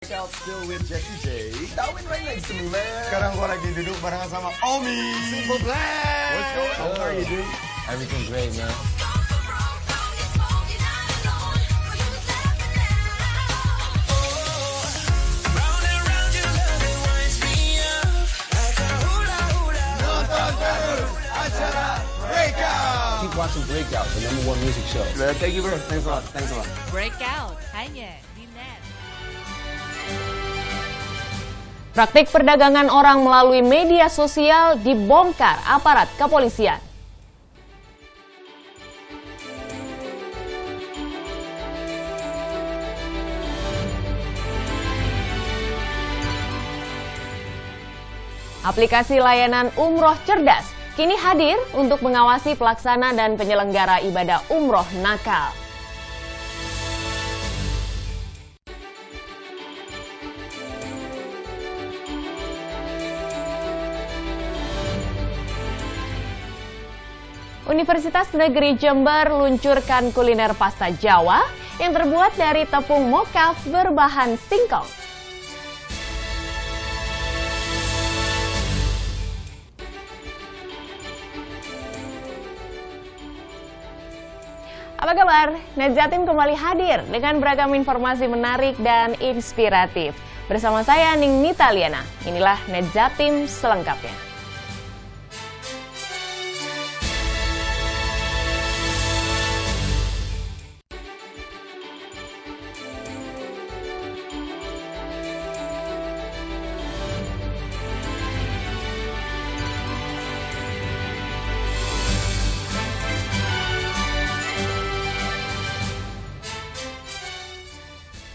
Out still with Jesse J. Darwin right next to me, man. Sekarang gua lagi duduk barengan sama Omi. Simple Plan. What's going on? How are you, dude? Everything's great, man. Keep watching Breakout, the #1 music show. Thank you, bro. Thanks a lot. Thanks a lot. Breakout hanya di NET. Praktik perdagangan orang melalui media sosial dibongkar aparat kepolisian. Aplikasi layanan umroh cerdas kini hadir untuk mengawasi pelaksana dan penyelenggara ibadah umroh nakal. Universitas Negeri Jember luncurkan kuliner pasta Jawa yang terbuat dari tepung mokaf berbahan singkong. Apa kabar? Net Jatim kembali hadir dengan beragam informasi menarik dan inspiratif. Bersama saya Ning Nitaliana. Inilah Net Jatim selengkapnya.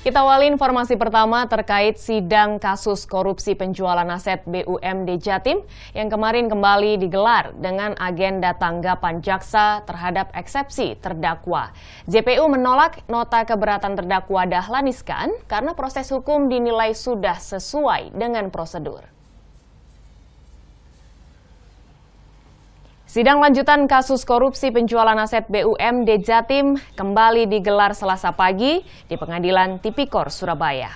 Kita awali informasi pertama terkait sidang kasus korupsi penjualan aset BUMD Jatim yang kemarin kembali digelar dengan agenda tanggapan jaksa terhadap eksepsi terdakwa. JPU menolak nota keberatan terdakwa Dahlan Iskan karena proses hukum dinilai sudah sesuai dengan prosedur. Sidang lanjutan kasus korupsi penjualan aset BUMD Jatim kembali digelar Selasa pagi di Pengadilan Tipikor, Surabaya.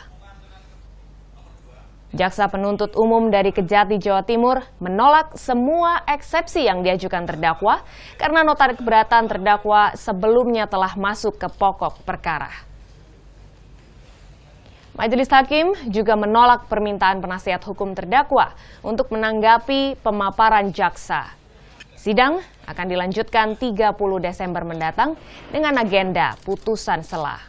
Jaksa penuntut umum dari Kejati, Jawa Timur menolak semua eksepsi yang diajukan terdakwa karena nota keberatan terdakwa sebelumnya telah masuk ke pokok perkara. Majelis Hakim juga menolak permintaan penasihat hukum terdakwa untuk menanggapi pemaparan jaksa. Sidang akan dilanjutkan 30 Desember mendatang dengan agenda putusan selah.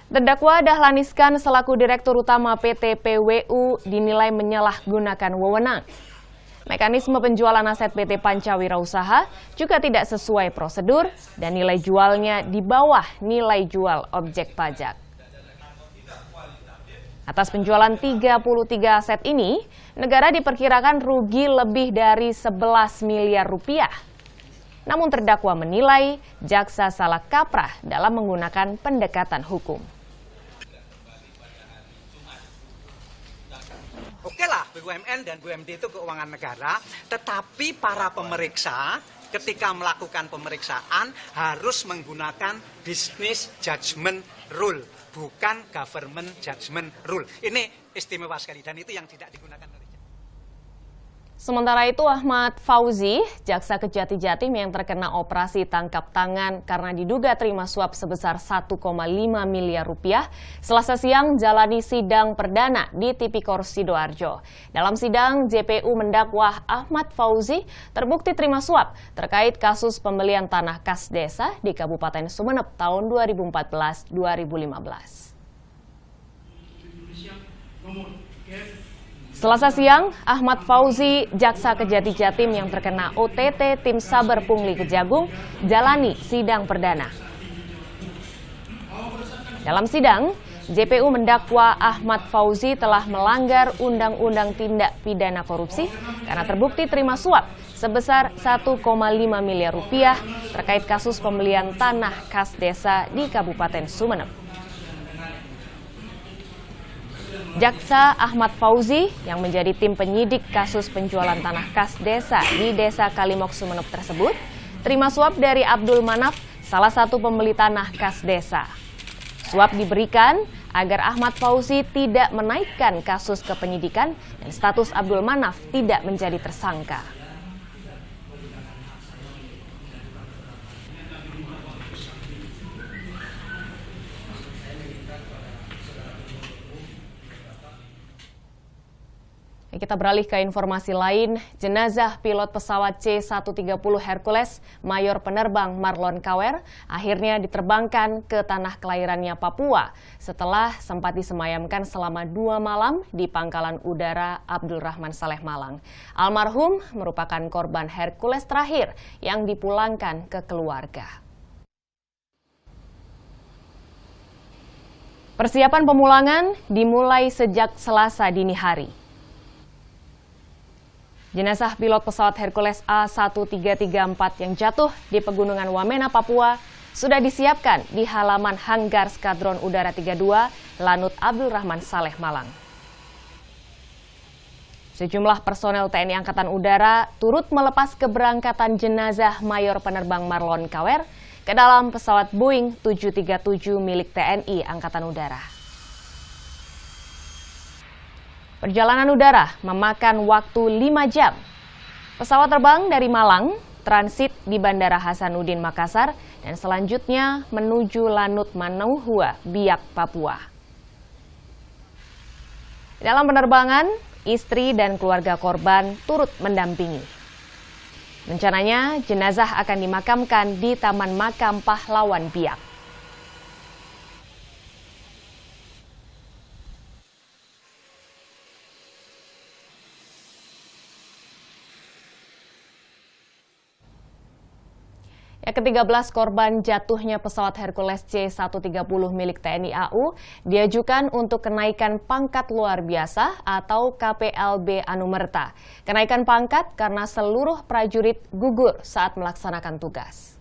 Terdakwa Dahlan Iskan selaku Direktur Utama PT PWU dinilai menyalahgunakan wewenang. Mekanisme penjualan aset PT Pancawira Usaha juga tidak sesuai prosedur dan nilai jualnya di bawah nilai jual objek pajak. Atas penjualan 33 aset ini, negara diperkirakan rugi lebih dari 11 miliar rupiah. Namun terdakwa menilai jaksa salah kaprah dalam menggunakan pendekatan hukum. Oke lah, BUMN dan BUMD itu keuangan negara, tetapi para pemeriksa ketika melakukan pemeriksaan harus menggunakan business judgment rule, bukan government judgment rule. Ini istimewa sekali dan itu yang tidak digunakan oleh. Sementara itu Ahmad Fauzi, jaksa Kejati Jatim yang terkena operasi tangkap tangan karena diduga terima suap sebesar 1,5 miliar rupiah, Selasa siang jalani sidang perdana di Tipikor Sidoarjo. Dalam sidang, JPU mendakwa Ahmad Fauzi terbukti terima suap terkait kasus pembelian tanah kas desa di Kabupaten Sumeneb tahun 2014-2015. Selasa siang, Ahmad Fauzi, jaksa Kejati Jatim yang terkena OTT Tim Saber Pungli Kejagung, jalani sidang perdana. Dalam sidang, JPU mendakwa Ahmad Fauzi telah melanggar Undang-Undang Tindak Pidana Korupsi karena terbukti terima suap sebesar 1,5 miliar rupiah terkait kasus pembelian tanah kas desa di Kabupaten Sumeneb. Jaksa Ahmad Fauzi yang menjadi tim penyidik kasus penjualan tanah kas desa di Desa Kalimok Sumeneb tersebut terima suap dari Abdul Manaf, salah satu pembeli tanah kas desa. Suap diberikan agar Ahmad Fauzi tidak menaikkan kasus ke penyidikan dan status Abdul Manaf tidak menjadi tersangka. Kita beralih ke informasi lain. Jenazah pilot pesawat C-130 Hercules Mayor Penerbang Marlon Kawer akhirnya diterbangkan ke tanah kelahirannya Papua setelah sempat disemayamkan selama 2 malam di Pangkalan Udara Abdurrahman Saleh Malang. Almarhum merupakan korban Hercules terakhir yang dipulangkan ke keluarga. Persiapan pemulangan dimulai sejak Selasa dini hari. Jenazah pilot pesawat Hercules A1334 yang jatuh di Pegunungan Wamena, Papua, sudah disiapkan di halaman hanggar Skadron Udara 32 Lanut Abdurrahman Saleh Malang. Sejumlah personel TNI Angkatan Udara turut melepas keberangkatan jenazah Mayor Penerbang Marlon Kawer ke dalam pesawat Boeing 737 milik TNI Angkatan Udara. Perjalanan udara memakan waktu 5 jam. Pesawat terbang dari Malang, transit di Bandara Hasanuddin Makassar, dan selanjutnya menuju Lanut Manauhua, Biak, Papua. Dalam penerbangan, istri dan keluarga korban turut mendampingi. Rencananya, jenazah akan dimakamkan di Taman Makam Pahlawan Biak. Ke-13 korban jatuhnya pesawat Hercules C-130 milik TNI AU diajukan untuk kenaikan pangkat luar biasa atau KPLB Anumerta. Kenaikan pangkat karena seluruh prajurit gugur saat melaksanakan tugas.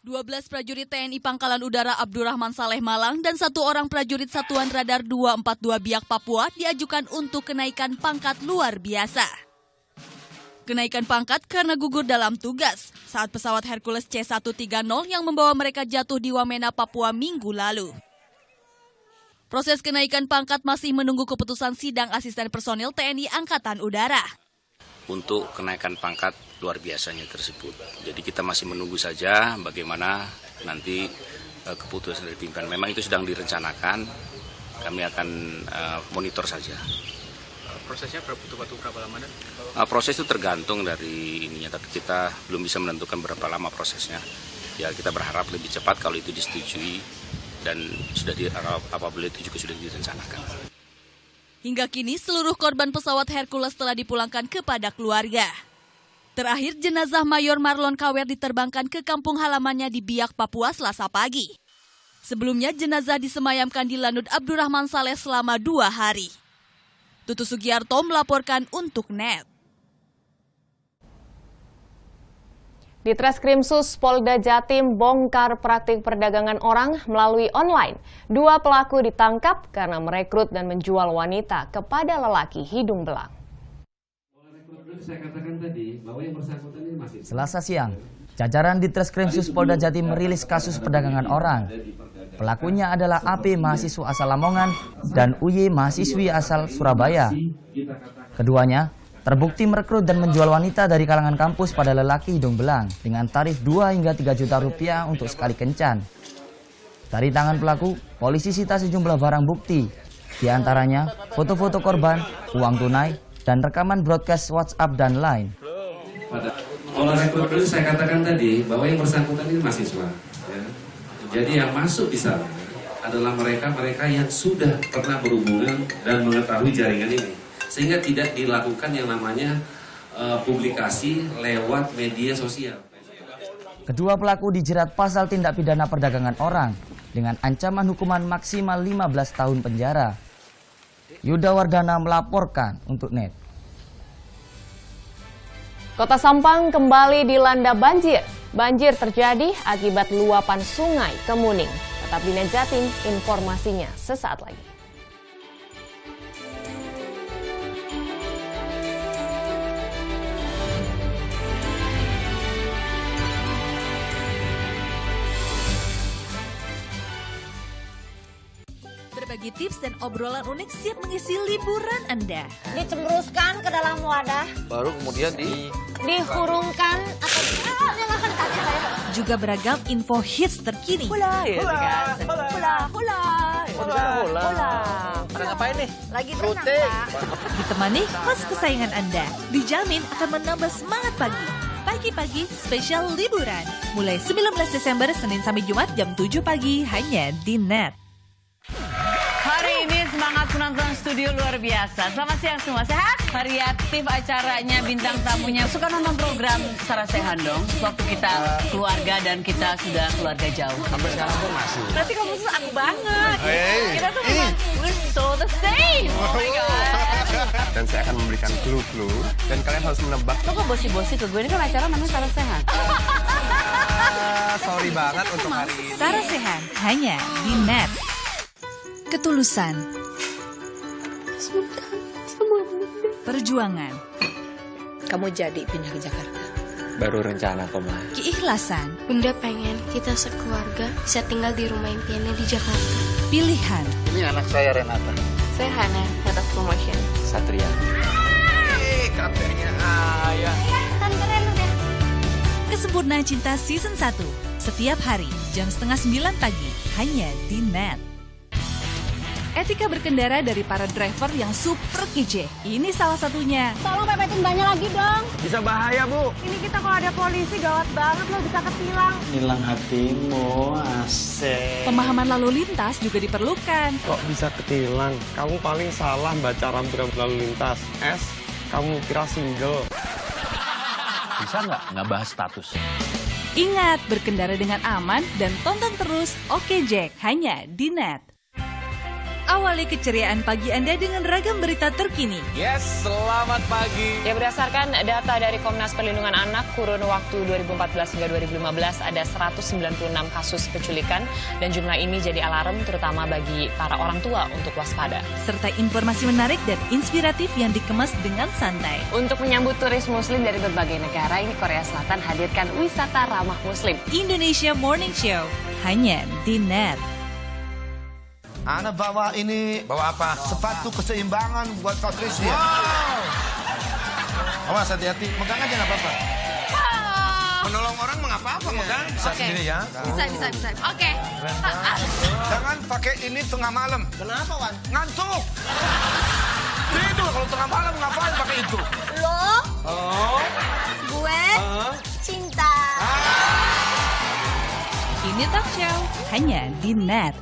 12 prajurit TNI Pangkalan Udara Abdurrahman Saleh Malang dan 1 orang prajurit Satuan Radar 242 Biak Papua diajukan untuk kenaikan pangkat luar biasa. Kenaikan pangkat karena gugur dalam tugas saat pesawat Hercules C-130 yang membawa mereka jatuh di Wamena, Papua minggu lalu. Proses kenaikan pangkat masih menunggu keputusan sidang asisten personil TNI Angkatan Udara. Untuk kenaikan pangkat luar biasanya tersebut. Jadi kita masih menunggu saja bagaimana nanti keputusan dari pimpinan. Memang itu sedang direncanakan, kami akan monitor saja. Prosesnya butuh waktu berapa lama? Proses itu tergantung dari ininya, tapi kita belum bisa menentukan berapa lama prosesnya. Ya kita berharap lebih cepat kalau itu disetujui dan apabila itu juga sudah direncanakan. Hingga kini seluruh korban pesawat Hercules telah dipulangkan kepada keluarga. Terakhir jenazah Mayor Marlon Kawer diterbangkan ke kampung halamannya di Biak, Papua Selasa pagi. Sebelumnya jenazah disemayamkan di Lanut Abdurrahman Saleh selama 2 hari. Tutu Sugiarto melaporkan untuk NET. Di Treskrimsus Polda Jatim bongkar praktik perdagangan orang melalui online. 2 pelaku ditangkap karena merekrut dan menjual wanita kepada lelaki hidung belang. Selasa siang, jajaran di Treskrimsus Polda Jatim merilis kasus perdagangan orang. Pelakunya adalah AP mahasiswa asal Lamongan dan UY mahasiswi asal Surabaya. Keduanya terbukti merekrut dan menjual wanita dari kalangan kampus pada lelaki hidung belang dengan tarif 2 hingga 3 juta rupiah untuk sekali kencan. Dari tangan pelaku, polisi sita sejumlah barang bukti, di antaranya foto-foto korban, uang tunai, dan rekaman broadcast WhatsApp dan Line. Pada pola rekrut itu saya katakan tadi bahwa yang bersangkutan ini mahasiswa. Ya. Jadi yang masuk di sana adalah mereka yang sudah pernah berhubungan dan mengetahui jaringan ini. Sehingga tidak dilakukan yang namanya publikasi lewat media sosial. Kedua pelaku dijerat pasal tindak pidana perdagangan orang dengan ancaman hukuman maksimal 15 tahun penjara. Yuda Wardana melaporkan untuk NET. Kota Sampang kembali dilanda banjir. Banjir terjadi akibat luapan sungai Kemuning. Tetap di NET Jatim, informasinya sesaat lagi. Berbagi tips dan obrolan unik siap mengisi liburan Anda. Dicemburuskan ke dalam wadah. Baru kemudian Dihurungkan atau nyalakan kaki saya. Juga beragam info hits terkini. Hula, ya kan? Hula. Pada ngapain nih? Lagi berenang, Pak. Ditemani host kesayangan Anda. Dijamin akan menambah semangat pagi. Pagi-pagi spesial liburan. Mulai 19 Desember Senin sampai Jumat jam 7 pagi hanya di NET. Hari ini semangat penonton studio luar biasa. Selamat siang semua, sehat? Variatif acaranya, bintang tamunya. Suka nonton program Sarah Sechan dong? Waktu kita keluarga dan kita sudah keluarga jauh. Sampai sekarang pun masih. Berarti kamu tuh aku banget. Hey. Kita tuh memang we're so the same. Oh my God. Dan saya akan memberikan clue-clue dan kalian harus menebak. Lo kok bosi-bosi ke gue? Ini kan acara namanya Sarah Sechan. Sorry banget untuk hari ini. Sarah Sechan hanya di NET. Ketulusan, perjuangan, Kamu jadi pindah ke Jakarta. Baru rencana kok, Ma. keikhlasan, Bunda pengen kita sekeluarga bisa tinggal di rumah impiannya di Jakarta. pilihan, Ini anak saya Renata. Saya Hana, Head of Promotion. Satria. Katanya ayah. Kan keren udah. kesempurnaan cinta season 1. Setiap hari jam 8:30 pagi hanya di NET. Etika berkendara dari para driver yang super kece. Ini salah satunya. Tolong pepetin banyak lagi dong. Bisa bahaya, Bu. Ini kita kalau ada polisi gawat banget loh, bisa ketilang. Hilang hatimu, asik. Pemahaman lalu lintas juga diperlukan. Kok bisa ketilang? Kamu paling salah baca rambu lalu lintas. S, kamu kira single. Bisa nggak bahas status? Ingat, berkendara dengan aman dan tonton terus Oke Jack hanya di NET. Awali keceriaan pagi Anda dengan ragam berita terkini. Yes, selamat pagi. Ya, berdasarkan data dari Komnas Perlindungan Anak, kurun waktu 2014 hingga 2015 ada 196 kasus penculikan dan jumlah ini jadi alarm terutama bagi para orang tua untuk waspada. Serta informasi menarik dan inspiratif yang dikemas dengan santai. Untuk menyambut turis muslim dari berbagai negara, ini Korea Selatan hadirkan wisata ramah muslim. Indonesia Morning Show hanya di NET. Ana bawa ini. Bawa apa? Sepatu keseimbangan buat Patricia. Awas hati-hati. Megang aja nggak apa-apa. Menolong orang mengapa-apa, megang. Bisa sendiri ya. Bisa. Oke. Jangan pakai ini tengah malam. Kenapa, Wan? Ngantuk. Tidur kalau tengah malam ngapain pakai itu? Lo, gue, cinta. Ini talk show hanya di NET.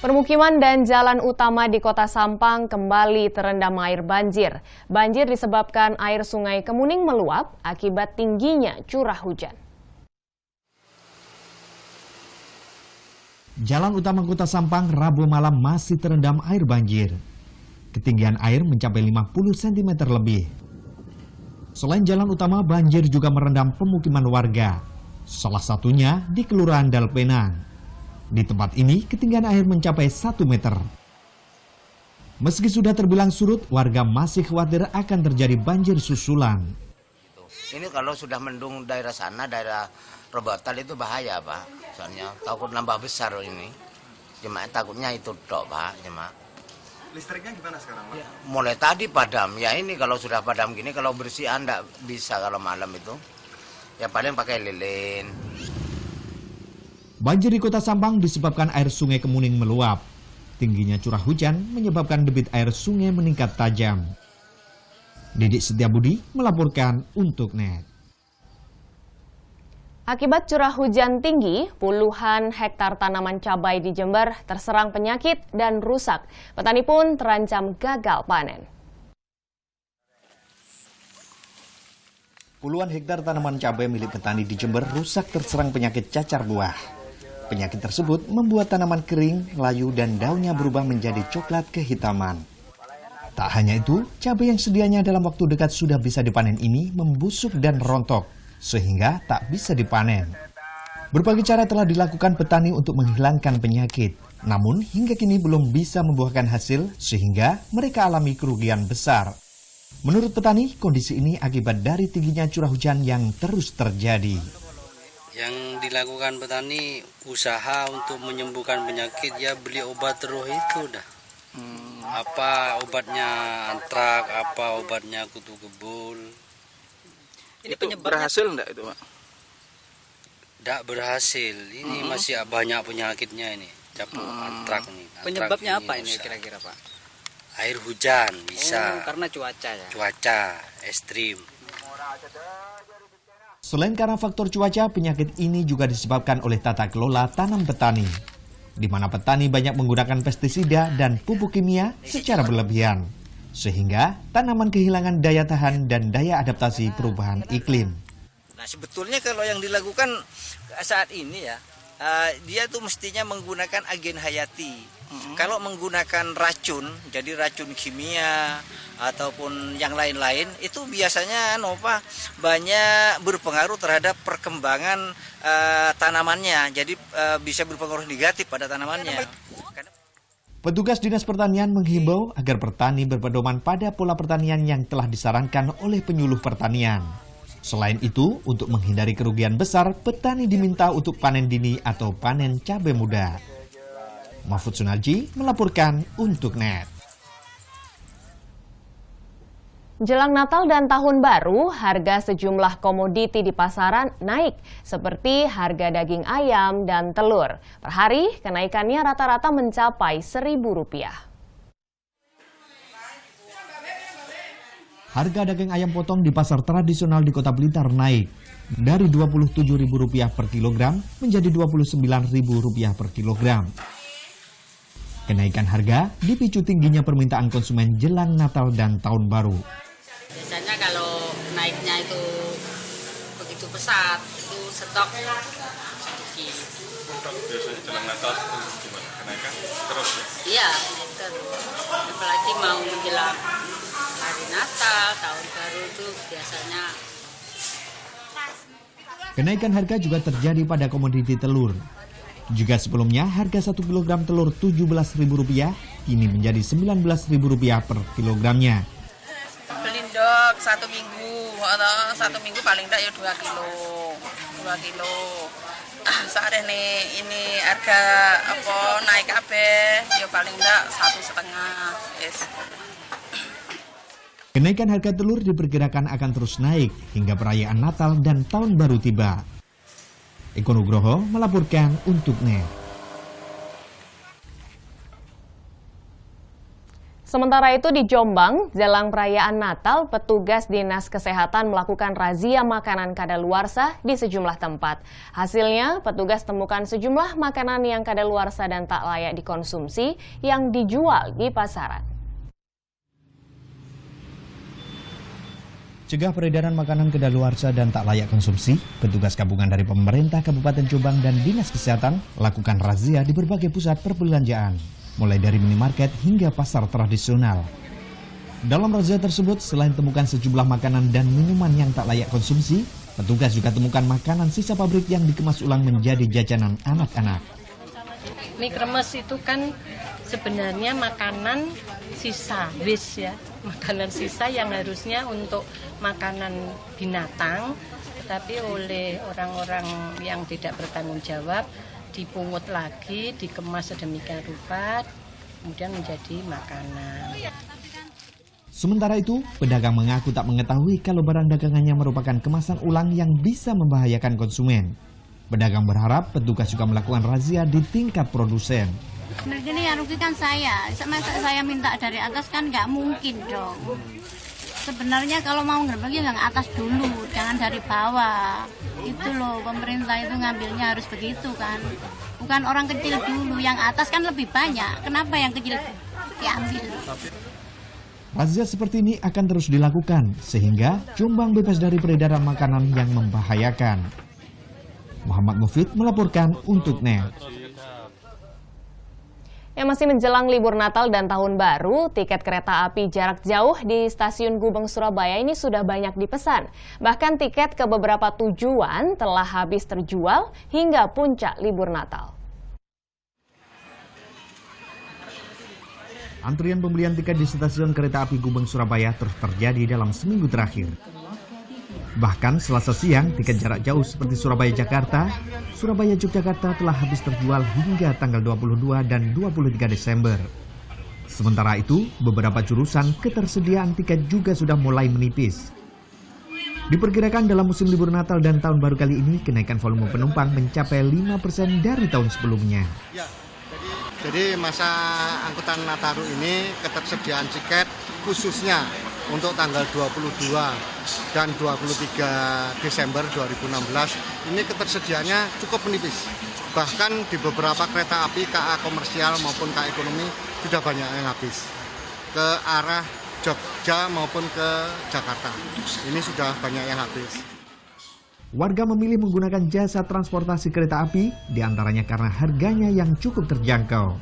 Permukiman dan jalan utama di Kota Sampang kembali terendam air banjir. Banjir disebabkan air Sungai Kemuning meluap akibat tingginya curah hujan. Jalan utama Kota Sampang Rabu malam masih terendam air banjir. Ketinggian air mencapai 50 cm lebih. Selain jalan utama, banjir juga merendam pemukiman warga. Salah satunya di Kelurahan Dalpenang. Di tempat ini, ketinggian air mencapai 1 meter. Meski sudah terbilang surut, warga masih khawatir akan terjadi banjir susulan. Ini kalau sudah mendung daerah sana, daerah Robotal itu bahaya, Pak. Soalnya takut nambah besar ini. Cuma takutnya itu dok, Pak. Cuma Listriknya gimana sekarang, Pak? mulai tadi padam. Ya ini kalau sudah padam gini, kalau bersihan enggak bisa kalau malam itu. Ya paling pakai lilin. Banjir di Kota Sampang disebabkan air Sungai Kemuning meluap. Tingginya curah hujan menyebabkan debit air sungai meningkat tajam. Didik Setiabudi melaporkan untuk NET. Akibat curah hujan tinggi, puluhan hektar tanaman cabai di Jember terserang penyakit dan rusak. Petani pun terancam gagal panen. Puluhan hektar tanaman cabai milik petani di Jember rusak terserang penyakit cacar buah. Penyakit tersebut membuat tanaman kering, layu, dan daunnya berubah menjadi coklat kehitaman. Tak hanya itu, cabai yang sedianya dalam waktu dekat sudah bisa dipanen ini membusuk dan rontok, sehingga tak bisa dipanen. Berbagai cara telah dilakukan petani untuk menghilangkan penyakit, Namun hingga kini belum bisa membuahkan hasil sehingga mereka alami kerugian besar. Menurut petani, kondisi ini akibat dari tingginya curah hujan yang terus terjadi. Yang dilakukan petani usaha untuk menyembuhkan penyakit, ya beli obat terus itu dah. Apa obatnya antrak, apa obatnya kutu kebul. Ini berhasil enggak itu, Pak? Tidak berhasil. Ini masih banyak penyakitnya ini. Capuk antrak ini. Penyebabnya apa ini kira-kira, Pak? Air hujan bisa. Karena cuaca ya. Cuaca ekstrim. Selain karena faktor cuaca, penyakit ini juga disebabkan oleh tata kelola tanam petani, di mana petani banyak menggunakan pestisida dan pupuk kimia secara berlebihan, sehingga tanaman kehilangan daya tahan dan daya adaptasi perubahan iklim. Nah, sebetulnya kalau yang dilakukan saat ini ya, dia tuh mestinya menggunakan agen hayati. Kalau menggunakan racun, jadi racun kimia ataupun yang lain-lain, itu biasanya banyak berpengaruh terhadap perkembangan tanamannya. Jadi bisa berpengaruh negatif pada tanamannya. Petugas Dinas Pertanian menghimbau agar petani berpedoman pada pola pertanian yang telah disarankan oleh penyuluh pertanian. Selain itu, untuk menghindari kerugian besar, petani diminta untuk panen dini atau panen cabai muda. Mahfud Sunarji melaporkan untuk NET. Jelang Natal dan Tahun Baru, harga sejumlah komoditi di pasaran naik, seperti harga daging ayam dan telur. Per hari, kenaikannya rata-rata mencapai Rp1.000. Harga daging ayam potong di pasar tradisional di Kota Blitar naik dari Rp27.000 per kilogram menjadi Rp29.000 per kilogram. Kenaikan harga dipicu tingginya permintaan konsumen jelang Natal dan Tahun Baru. Biasanya kalau naiknya itu begitu pesat, itu stok sedikit. Biasanya jelang Natal gimana? Kenaikan terus ya? Iya, naik terus. Apalagi mau menjelang hari Natal, Tahun Baru itu biasanya. Kenaikan harga juga terjadi pada komoditi telur. Jika sebelumnya harga 1 kg telur Rp17.000, kini menjadi Rp19.000 per kilogramnya. Belindok 1 minggu, atau 1 minggu paling tidak ya 2 kilo. 2 kilo. Saat ini harga naik kabeh, ya paling tidak 1,5. Yes. Kenaikan harga telur diperkirakan akan terus naik hingga perayaan Natal dan Tahun Baru tiba. Eko Nugroho melaporkan untuk NET. Sementara itu di Jombang, jelang perayaan Natal, petugas Dinas Kesehatan melakukan razia makanan kadaluarsa di sejumlah tempat. Hasilnya, petugas temukan sejumlah makanan yang kadaluarsa dan tak layak dikonsumsi yang dijual di pasaran. Cegah peredaran makanan kadaluarsa dan tak layak konsumsi, petugas gabungan dari pemerintah Kabupaten Jombang dan Dinas Kesehatan lakukan razia di berbagai pusat perbelanjaan, mulai dari minimarket hingga pasar tradisional. Dalam razia tersebut, selain temukan sejumlah makanan dan minuman yang tak layak konsumsi, petugas juga temukan makanan sisa pabrik yang dikemas ulang menjadi jajanan anak-anak. Mie kremes itu kan sebenarnya makanan sisa, waste ya. Makanan sisa yang harusnya untuk makanan binatang, tetapi oleh orang-orang yang tidak bertanggung jawab dipungut lagi, dikemas sedemikian rupa, kemudian menjadi makanan. Sementara itu, pedagang mengaku tak mengetahui kalau barang dagangannya merupakan kemasan ulang yang bisa membahayakan konsumen. Pedagang berharap petugas juga melakukan razia di tingkat produsen. Ini yang rugikan saya, masa saya minta dari atas kan nggak mungkin dong. Sebenarnya kalau mau ngerbagi yang atas dulu, jangan dari bawah. Itu loh, pemerintah itu ngambilnya harus begitu kan. Bukan orang kecil dulu, yang atas kan lebih banyak. Kenapa yang kecil diambil? Razia seperti ini akan terus dilakukan, sehingga Jombang bebas dari peredaran makanan yang membahayakan. Muhammad Mufid melaporkan untuk NET. Yang masih menjelang libur Natal dan Tahun Baru, tiket kereta api jarak jauh di Stasiun Gubeng Surabaya ini sudah banyak dipesan. Bahkan tiket ke beberapa tujuan telah habis terjual hingga puncak libur Natal. Antrian pembelian tiket di stasiun kereta api Gubeng Surabaya terus terjadi dalam seminggu terakhir. Bahkan Selasa siang, tiket jarak jauh seperti Surabaya-Jakarta, Surabaya-Yogyakarta telah habis terjual hingga tanggal 22 dan 23 Desember. Sementara itu, beberapa jurusan ketersediaan tiket juga sudah mulai menipis. Diperkirakan dalam musim libur Natal dan Tahun Baru kali ini, kenaikan volume penumpang mencapai 5% dari tahun sebelumnya. Ya, jadi masa angkutan Nataru ini ketersediaan tiket khususnya untuk tanggal 22 dan 23 Desember 2016 ini ketersediaannya cukup menipis. Bahkan di beberapa kereta api KA komersial maupun KA ekonomi sudah banyak yang habis ke arah Jogja maupun ke Jakarta. Ini sudah banyak yang habis. Warga memilih menggunakan jasa transportasi kereta api, diantaranya karena harganya yang cukup terjangkau.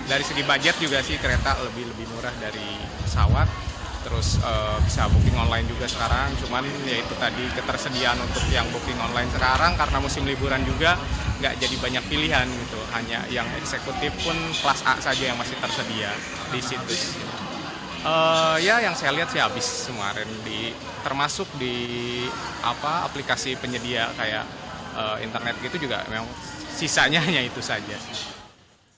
Dari segi budget juga sih kereta lebih murah dari pesawat. Terus bisa booking online juga sekarang. Cuman ya itu tadi ketersediaan untuk yang booking online sekarang karena musim liburan juga nggak jadi banyak pilihan gitu. Hanya yang eksekutif pun kelas A saja yang masih tersedia di situs. Ya yang saya lihat sih habis kemarin termasuk di aplikasi penyedia kayak internet gitu juga memang sisanya hanya itu saja.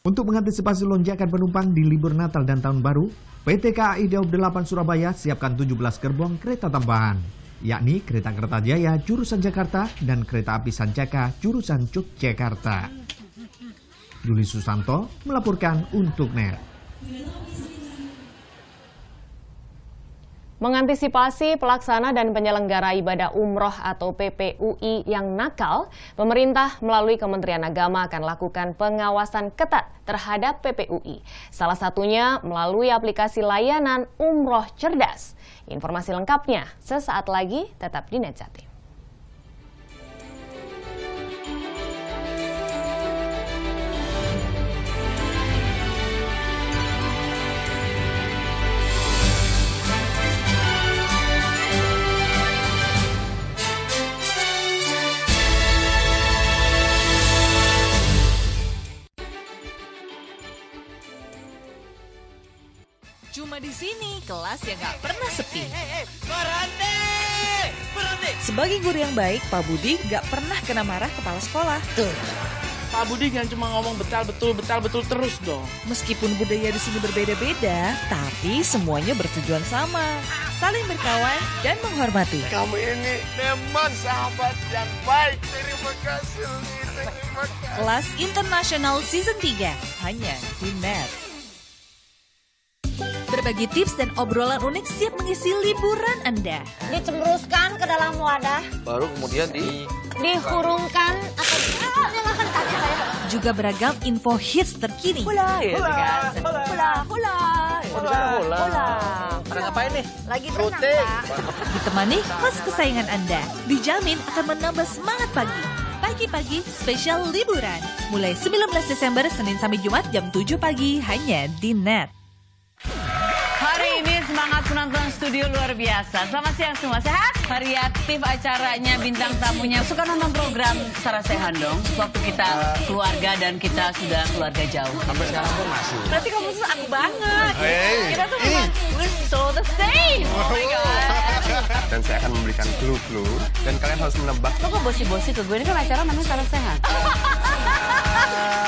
Untuk mengantisipasi lonjakan penumpang di libur Natal dan Tahun Baru, PT KAI Daob 8 Surabaya siapkan 17 gerbong kereta tambahan, yakni kereta Kertajaya jurusan Jakarta dan kereta api Sancaka jurusan Yogyakarta. Yuli Susanto melaporkan untuk NET. Mengantisipasi pelaksana dan penyelenggara ibadah umroh atau PPUI yang nakal, pemerintah melalui Kementerian Agama akan lakukan pengawasan ketat terhadap PPUI. Salah satunya melalui aplikasi layanan Umroh Cerdas. Informasi lengkapnya sesaat lagi, tetap di NET Jatim. Cuma di sini kelas yang gak pernah sepi. Berhenti! Sebagai guru yang baik, Pak Budi gak pernah kena marah kepala sekolah. Tuh. Pak Budi jangan cuma ngomong betul terus dong. Meskipun budaya di sini berbeda-beda, tapi semuanya bertujuan sama, saling berkawan dan menghormati. Kamu ini memang sahabat yang baik. Terima kasih. Kelas Internasional Season 3 hanya di NET. Berbagi tips dan obrolan unik siap mengisi liburan Anda. Dicembruskan ke dalam wadah. Baru kemudian dihurungkan atau nyalakan kaki saya. Juga beragam info hits terkini. Hula. Pada ngapain nih? Lagi berenang, Pak. Ditemani host kesayangan Anda. Dijamin akan menambah semangat pagi. Pagi-pagi spesial liburan. Mulai 19 Desember Senin sampai Jumat jam 7 pagi hanya di NET. Hari ini semangat penonton studio luar biasa. Selamat siang semua, sehat? Variatif acaranya, bintang tamunya. Suka nonton program Sarah Sehan dong? Waktu kita keluarga dan kita sudah keluarga jauh. Sampai sekarang pun masih. Berarti kamu tuh aku banget. Hey. Kita tuh memang we're so the same. Oh my God. Dan saya akan memberikan clue-clue dan kalian harus menebak. Lo kok bosi-bosi ke gue? Ini kan acara namanya Sarah Sehan.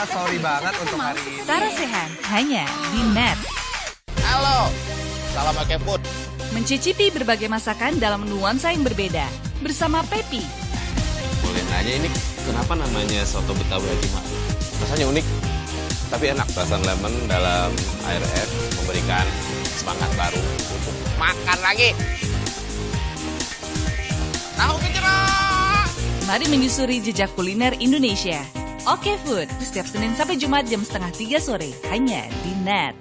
Sorry banget untuk hari ini. Sarah Sehan hanya di NET. Halo, salam pakai food. Mencicipi berbagai masakan dalam nuansa yang berbeda bersama Pepi. Boleh nanya ini kenapa namanya soto Betawi Haji Ma'ruf? Rasanya unik, tapi enak. Perasaan lemon dalam air es memberikan semangat baru untuk makan lagi. Tahu gejrot. Mari menyusuri jejak kuliner Indonesia. Oke Food, setiap Senin sampai Jumat jam 2:30 sore hanya di NET.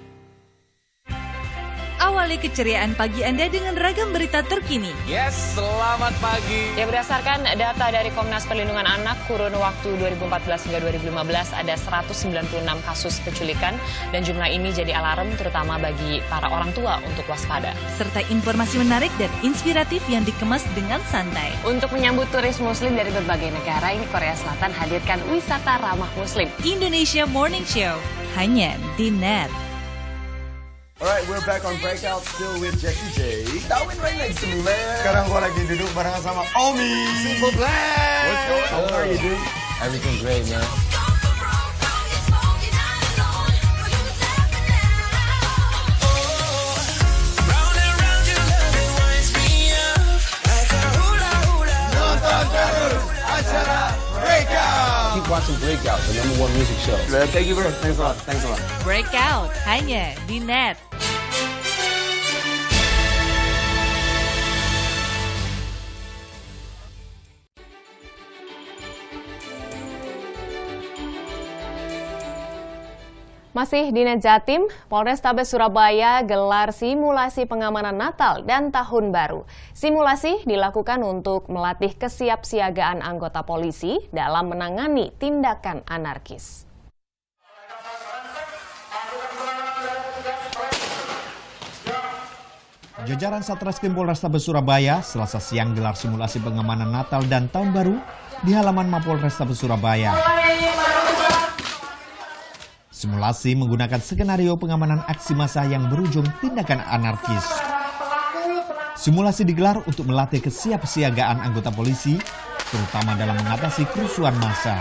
Awali keceriaan pagi Anda dengan ragam berita terkini. Yes, selamat pagi. Ya, berdasarkan data dari Komnas Perlindungan Anak, kurun waktu 2014 hingga 2015 ada 196 kasus penculikan dan jumlah ini jadi alarm terutama bagi para orang tua untuk waspada. Serta informasi menarik dan inspiratif yang dikemas dengan santai. Untuk menyambut turis muslim dari berbagai negara, ini Korea Selatan hadirkan wisata ramah muslim. Indonesia Morning Show hanya di NET. Alright, we're back on Breakout, still with Jesse J. Darwin right next to me, man. Sekarang gua lagi duduk bareng sama Omi. Simple Plan. What's going on? How are you, dude? Everything great, man. Keep watching Breakout, the #1 music show. Thank you, bro. Thanks a lot. Thanks a lot. Breakout hanya di Net. Masih di Net Jatim, Polrestabes Surabaya gelar simulasi pengamanan Natal dan Tahun Baru. Simulasi dilakukan untuk melatih kesiapsiagaan anggota polisi dalam menangani tindakan anarkis. Jajaran Satreskrim Polrestabes Surabaya Selasa siang gelar simulasi pengamanan Natal dan Tahun Baru di halaman Mapolrestabes Surabaya. Simulasi menggunakan skenario pengamanan aksi massa yang berujung tindakan anarkis. Simulasi digelar untuk melatih kesiapsiagaan anggota polisi, terutama dalam mengatasi kerusuhan massa.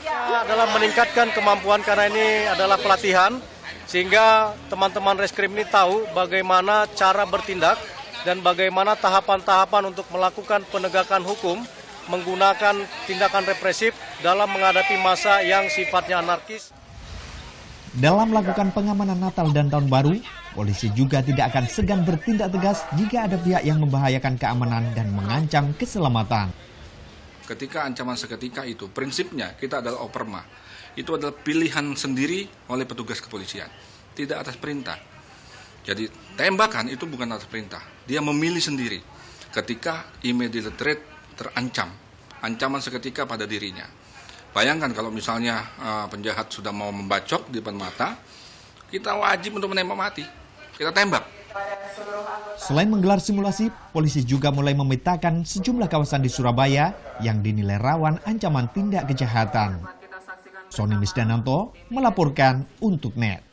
Ya, dalam meningkatkan kemampuan karena ini adalah pelatihan, sehingga teman-teman reskrim ini tahu bagaimana cara bertindak dan bagaimana tahapan-tahapan untuk melakukan penegakan hukum menggunakan tindakan represif dalam menghadapi massa yang sifatnya anarkis. Dalam melakukan pengamanan Natal dan Tahun Baru, polisi juga tidak akan segan bertindak tegas jika ada pihak yang membahayakan keamanan dan mengancam keselamatan. Ketika ancaman seketika itu, prinsipnya kita adalah operma. Itu adalah pilihan sendiri oleh petugas kepolisian, tidak atas perintah. Jadi tembakan itu bukan atas perintah, dia memilih sendiri ketika immediate threat terancam, ancaman seketika pada dirinya. Bayangkan kalau misalnya penjahat sudah mau membacok di depan mata, kita wajib untuk menembak mati, kita tembak. Selain menggelar simulasi, polisi juga mulai memetakan sejumlah kawasan di Surabaya yang dinilai rawan ancaman tindak kejahatan. Sony Misdananto melaporkan untuk Net.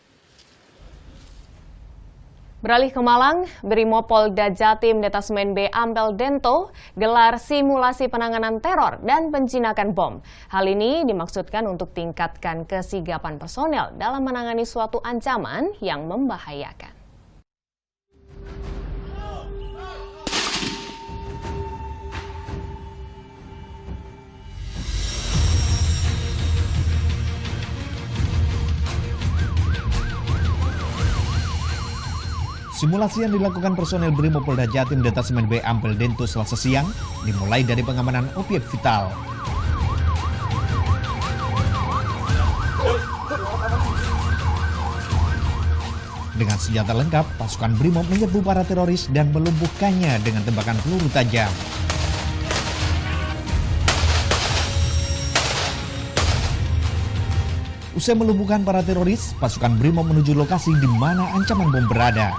Beralih ke Malang, Brimopolda Jatim Detasmen B Ampel Dento gelar simulasi penanganan teror dan penjinakan bom. Hal ini dimaksudkan untuk tingkatkan kesigapan personel dalam menangani suatu ancaman yang membahayakan. Simulasi yang dilakukan personel Brimopolda Jatim Detasmen B Ampel Dento Selasa siang dimulai dari pengamanan objek vital. Dengan senjata lengkap, pasukan Brimob menyerbu para teroris dan melumpuhkannya dengan tembakan peluru tajam. Usai melumpuhkan para teroris, pasukan Brimob menuju lokasi di mana ancaman bom berada.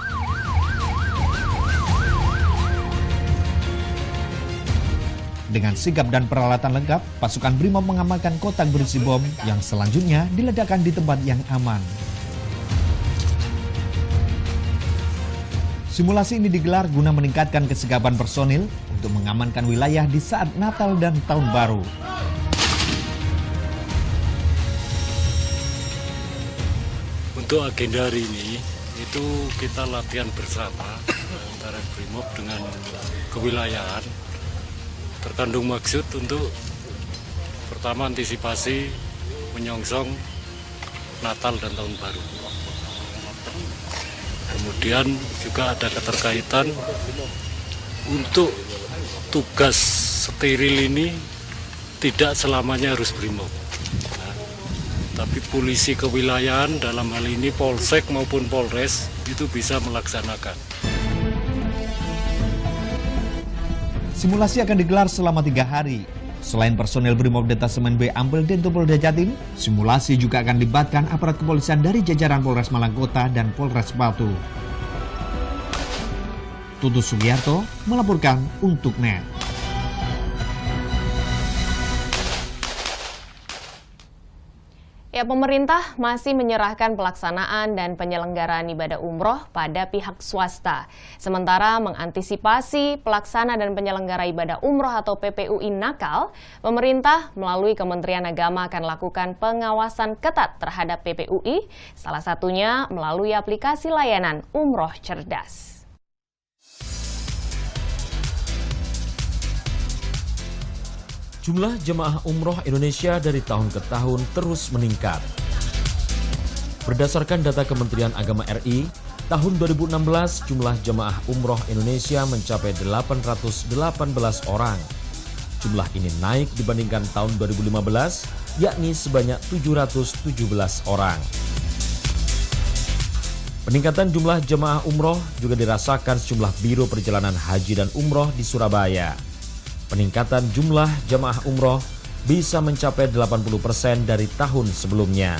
Dengan sigap dan peralatan lengkap, pasukan Brimob mengamankan kotak berisi bom yang selanjutnya diledakkan di tempat yang aman. Simulasi ini digelar guna meningkatkan kesigapan personil untuk mengamankan wilayah di saat Natal dan Tahun Baru. Untuk agenda hari ini, itu kita latihan bersama antara Brimob dengan kewilayahan. Terkandung maksud untuk pertama antisipasi menyongsong Natal dan Tahun Baru. Kemudian juga ada keterkaitan untuk tugas steril ini tidak selamanya harus Brimob. Tapi polisi kewilayahan dalam hal ini Polsek maupun Polres itu bisa melaksanakan. Simulasi akan digelar selama 3 hari. Selain personel Brimob Detasmen B Ampel Dento Polda Jatim, simulasi juga akan dilibatkan aparat kepolisian dari jajaran Polres Malang Kota dan Polres Batu. Tutus Sugiarto melaporkan untuk Net. Ya, pemerintah masih menyerahkan pelaksanaan dan penyelenggaraan ibadah umroh pada pihak swasta. Sementara mengantisipasi pelaksana dan penyelenggara ibadah umroh atau PPUI nakal, pemerintah melalui Kementerian Agama akan lakukan pengawasan ketat terhadap PPUI, salah satunya melalui aplikasi layanan Umroh Cerdas. Jumlah jemaah umroh Indonesia dari tahun ke tahun terus meningkat. Berdasarkan data Kementerian Agama RI, tahun 2016 jumlah jemaah umroh Indonesia mencapai 818 orang. Jumlah ini naik dibandingkan tahun 2015, yakni sebanyak 717 orang. Peningkatan jumlah jemaah umroh juga dirasakan sejumlah biro perjalanan haji dan umroh di Surabaya. Peningkatan jumlah jemaah umroh bisa mencapai 80% dari tahun sebelumnya.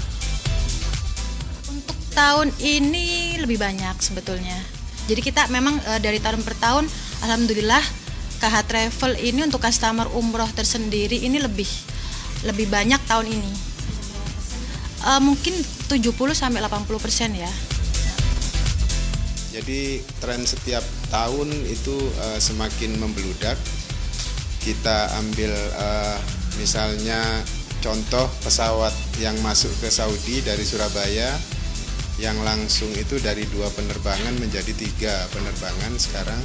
Untuk tahun ini lebih banyak sebetulnya. Jadi kita memang dari tahun per tahun, alhamdulillah KH Travel ini untuk customer umroh tersendiri ini lebih banyak tahun ini. Mungkin 70-80% ya. Jadi tren setiap tahun itu semakin membeludak. Kita ambil misalnya contoh pesawat yang masuk ke Saudi dari Surabaya yang langsung itu dari 2 penerbangan menjadi 3 penerbangan sekarang.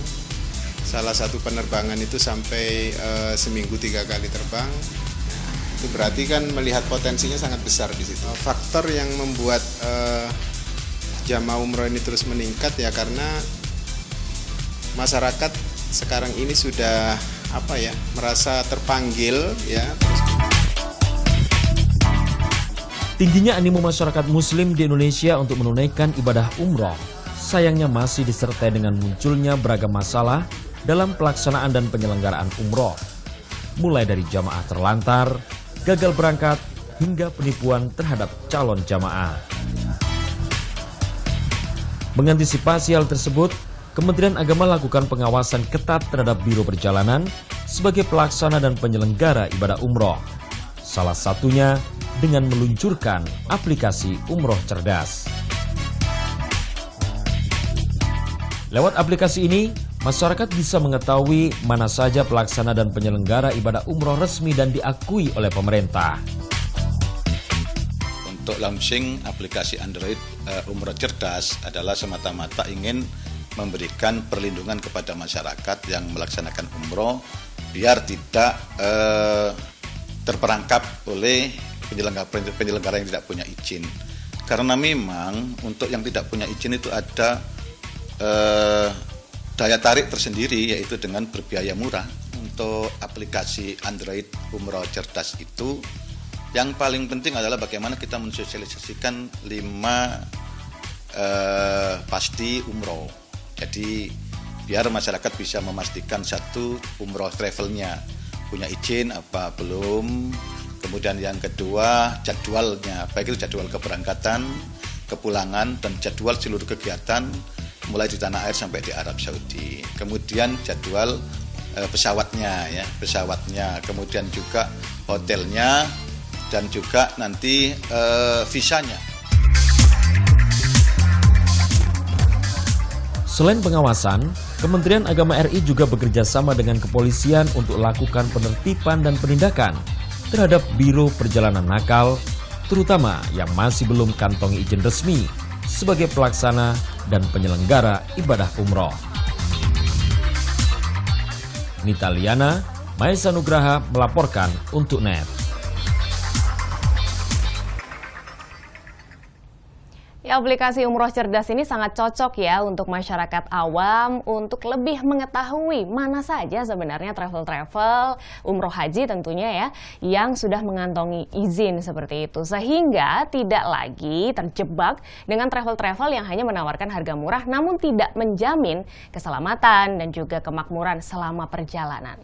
Salah satu penerbangan itu sampai seminggu 3 kali terbang. Itu berarti kan melihat potensinya sangat besar di situ. Faktor yang membuat jamaah umroh ini terus meningkat ya karena masyarakat sekarang ini sudah merasa terpanggil ya. Tingginya animo masyarakat muslim di Indonesia untuk menunaikan ibadah umroh sayangnya masih disertai dengan munculnya beragam masalah dalam pelaksanaan dan penyelenggaraan umroh. Mulai dari jamaah terlantar, gagal berangkat, hingga penipuan terhadap calon jamaah. Mengantisipasi hal tersebut, Kementerian Agama lakukan pengawasan ketat terhadap biro perjalanan sebagai pelaksana dan penyelenggara ibadah umroh. Salah satunya dengan meluncurkan aplikasi Umroh Cerdas. Lewat aplikasi ini, masyarakat bisa mengetahui mana saja pelaksana dan penyelenggara ibadah umroh resmi dan diakui oleh pemerintah. Untuk launching aplikasi Android Umroh Cerdas adalah semata-mata ingin memberikan perlindungan kepada masyarakat yang melaksanakan umroh biar tidak terperangkap oleh penyelenggara yang tidak punya izin. Karena memang untuk yang tidak punya izin itu ada daya tarik tersendiri, yaitu dengan berbiaya murah. Untuk aplikasi Android Umroh Cerdas itu yang paling penting adalah bagaimana kita mensosialisasikan 5 pasti umroh. Jadi biar masyarakat bisa memastikan satu umroh travelnya punya izin apa belum, kemudian yang kedua jadwalnya, baik itu jadwal keberangkatan, kepulangan, dan jadwal seluruh kegiatan mulai di tanah air sampai di Arab Saudi. Kemudian jadwal pesawatnya, kemudian juga hotelnya, dan juga nanti visanya. Selain pengawasan, Kementerian Agama RI juga bekerja sama dengan kepolisian untuk lakukan penertiban dan penindakan terhadap biro perjalanan nakal, terutama yang masih belum kantongi izin resmi sebagai pelaksana dan penyelenggara ibadah umroh. Nita Liana, Maesa Nugraha melaporkan untuk NET. Ya, aplikasi Umroh Cerdas ini sangat cocok ya untuk masyarakat awam untuk lebih mengetahui mana saja sebenarnya travel-travel umroh haji tentunya ya yang sudah mengantongi izin seperti itu, sehingga tidak lagi terjebak dengan travel-travel yang hanya menawarkan harga murah namun tidak menjamin keselamatan dan juga kemakmuran selama perjalanan.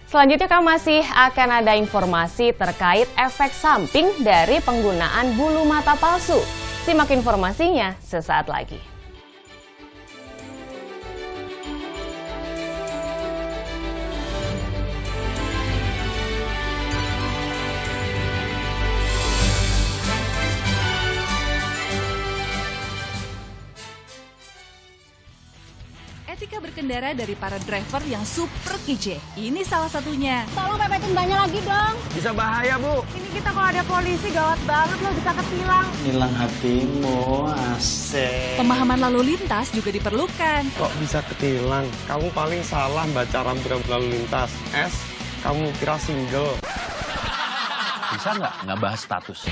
Selanjutnya kami masih akan ada informasi terkait efek samping dari penggunaan bulu mata palsu. Simak informasinya sesaat lagi. Etika berkendara dari para driver yang super kece. Ini salah satunya. Tolong pepetin banyak lagi dong. Bisa bahaya, Bu. Ini kita kalau ada polisi gawat banget loh, bisa ketilang. Hilang hatimu, asik. Pemahaman lalu lintas juga diperlukan. Kok bisa ketilang? Kamu paling salah baca rambu lalu lintas. S, kamu kira single. Bisa nggak bahas status?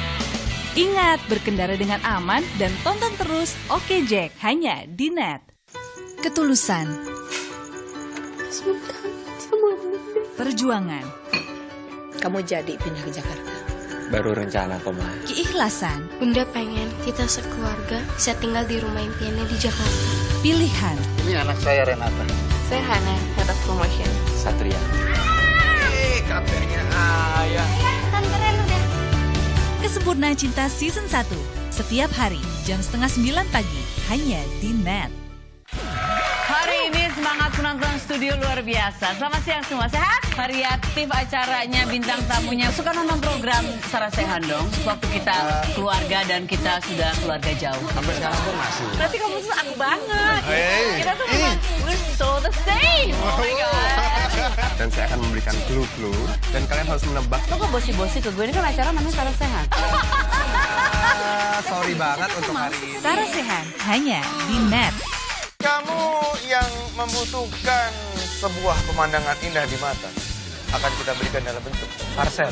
Ingat, berkendara dengan aman dan tonton terus Oke Jack hanya di Net. Ketulusan, perjuangan, kamu jadi pindah ke Jakarta. Baru rencana kok, Ma. Keikhlasan. Bunda pengen kita sekeluarga bisa tinggal di rumah impiannya di Jakarta. Pilihan. Ini anak saya Renata. Saya Hana, Head of Promotion. Satria. Katanya ayah. Kan keren udah. Kesempurnaan Cinta Season 1. Setiap hari, jam 8:30 pagi. Hanya di Net. Hari ini semangat penonton studio luar biasa. Selamat siang semua, sehat? Variatif acaranya, bintang tamunya. Suka nonton program Sarah Sechan dong? Waktu kita keluarga dan kita sudah keluarga jauh. Sampai sekarang pun masih. Berarti kamu tuh aku banget. Hey. Kita tuh memang we're so the same. Oh my God. Dan saya akan memberikan clue-clue dan kalian harus menebak. Lo kok bosi-bosi ke gue? Ini kan acara namanya Sarah Sechan. Sorry banget untuk hari ini. Sarah Sechan hanya di Net. Kamu yang membutuhkan sebuah pemandangan indah di mata akan kita berikan dalam bentuk parcel.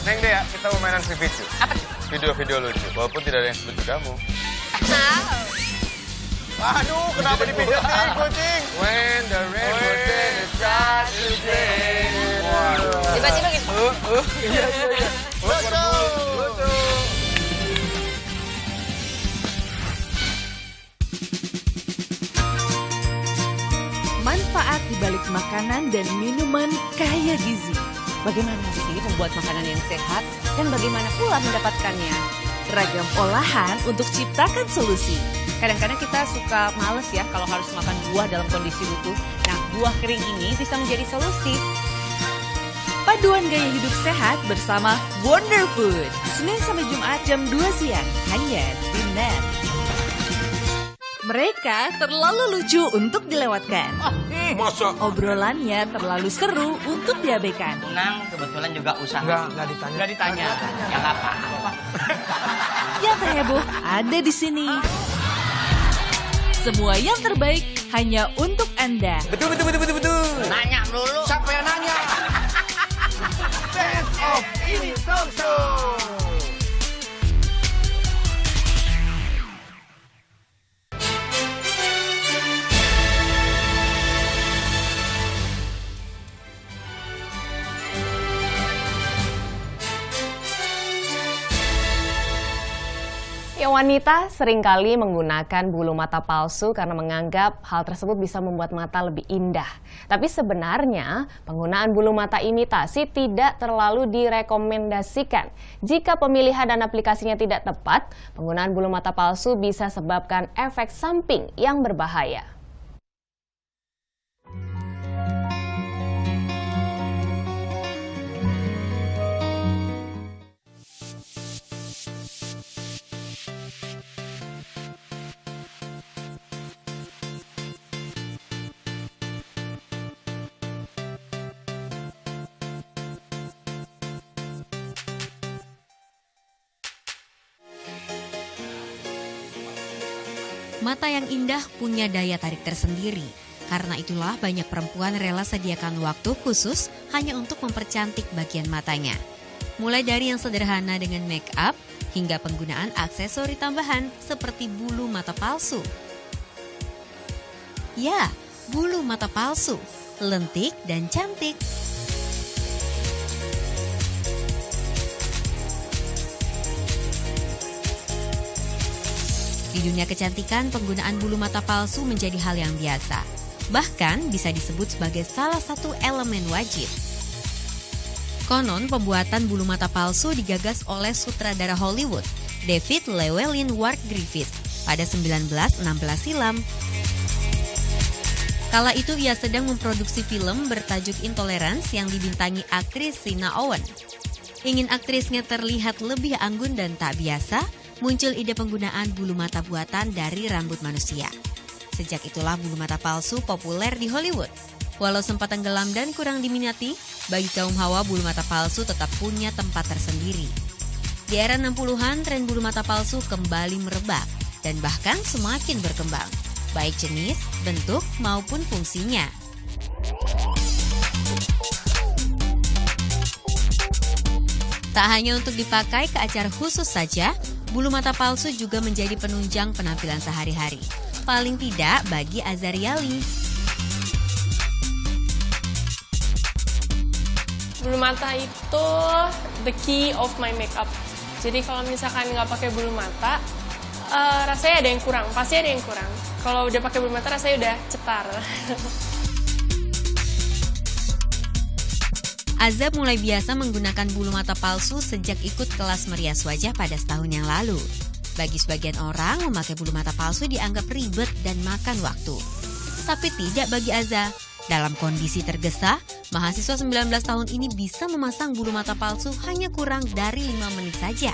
Neng Dea, kita mau mainan video. Apa? Video-video lucu, walaupun tidak ada yang seperti kamu. Aduh, kenapa dipijetin kucing? When the rainbow starts to play. Tiba-tiba gitu. Lucu. Manfaat di balik makanan dan minuman kaya gizi. Bagaimana sih membuat makanan yang sehat dan bagaimana pula mendapatkannya? Ragam olahan untuk ciptakan solusi. Kadang-kadang kita suka males ya kalau harus makan buah dalam kondisi utuh. Nah, buah kering ini bisa menjadi solusi. Paduan gaya hidup sehat bersama Wonder Food. Senin sampai Jumat jam 2 siang. Hanya di Net. Mereka terlalu lucu untuk dilewatkan. Masa? Obrolannya terlalu seru untuk diabaikan. Nang kebetulan juga usaha. Nggak ditanya. Ya nggak apa-apa. Yang terheboh ada di sini. Semua yang terbaik hanya untuk Anda. Betul. Nanya dulu. Siapa yang nanya? Best of ini talk show. Ya, wanita seringkali menggunakan bulu mata palsu karena menganggap hal tersebut bisa membuat mata lebih indah. Tapi sebenarnya penggunaan bulu mata imitasi tidak terlalu direkomendasikan. Jika pemilihan dan aplikasinya tidak tepat, penggunaan bulu mata palsu bisa sebabkan efek samping yang berbahaya. Mata yang indah punya daya tarik tersendiri. Karena itulah banyak perempuan rela sediakan waktu khusus hanya untuk mempercantik bagian matanya. Mulai dari yang sederhana dengan make up, hingga penggunaan aksesori tambahan seperti bulu mata palsu. Ya, bulu mata palsu, lentik dan cantik. Di dunia kecantikan, penggunaan bulu mata palsu menjadi hal yang biasa. Bahkan bisa disebut sebagai salah satu elemen wajib. Konon pembuatan bulu mata palsu digagas oleh sutradara Hollywood, David Llewellyn Ward Griffith, pada 1916 silam. Kala itu ia sedang memproduksi film bertajuk Intolerance yang dibintangi aktris Rina Owen. Ingin aktrisnya terlihat lebih anggun dan tak biasa, muncul ide penggunaan bulu mata buatan dari rambut manusia. Sejak itulah bulu mata palsu populer di Hollywood. Walau sempat tenggelam dan kurang diminati, bagi kaum hawa bulu mata palsu tetap punya tempat tersendiri. Di era 60-an, tren bulu mata palsu kembali merebak dan bahkan semakin berkembang, baik jenis, bentuk, maupun fungsinya. Tak hanya untuk dipakai ke acara khusus saja, bulu mata palsu juga menjadi penunjang penampilan sehari-hari. Paling tidak bagi Azariali. Bulu mata itu the key of my makeup. Jadi kalau misalkan nggak pakai bulu mata, rasanya ada yang kurang, pasti ada yang kurang. Kalau udah pakai bulu mata rasanya udah cetar. Azab mulai biasa menggunakan bulu mata palsu sejak ikut kelas merias wajah pada setahun yang lalu. Bagi sebagian orang, memakai bulu mata palsu dianggap ribet dan makan waktu. Tapi tidak bagi Azza. Dalam kondisi tergesa, mahasiswa 19 tahun ini bisa memasang bulu mata palsu hanya kurang dari 5 menit saja.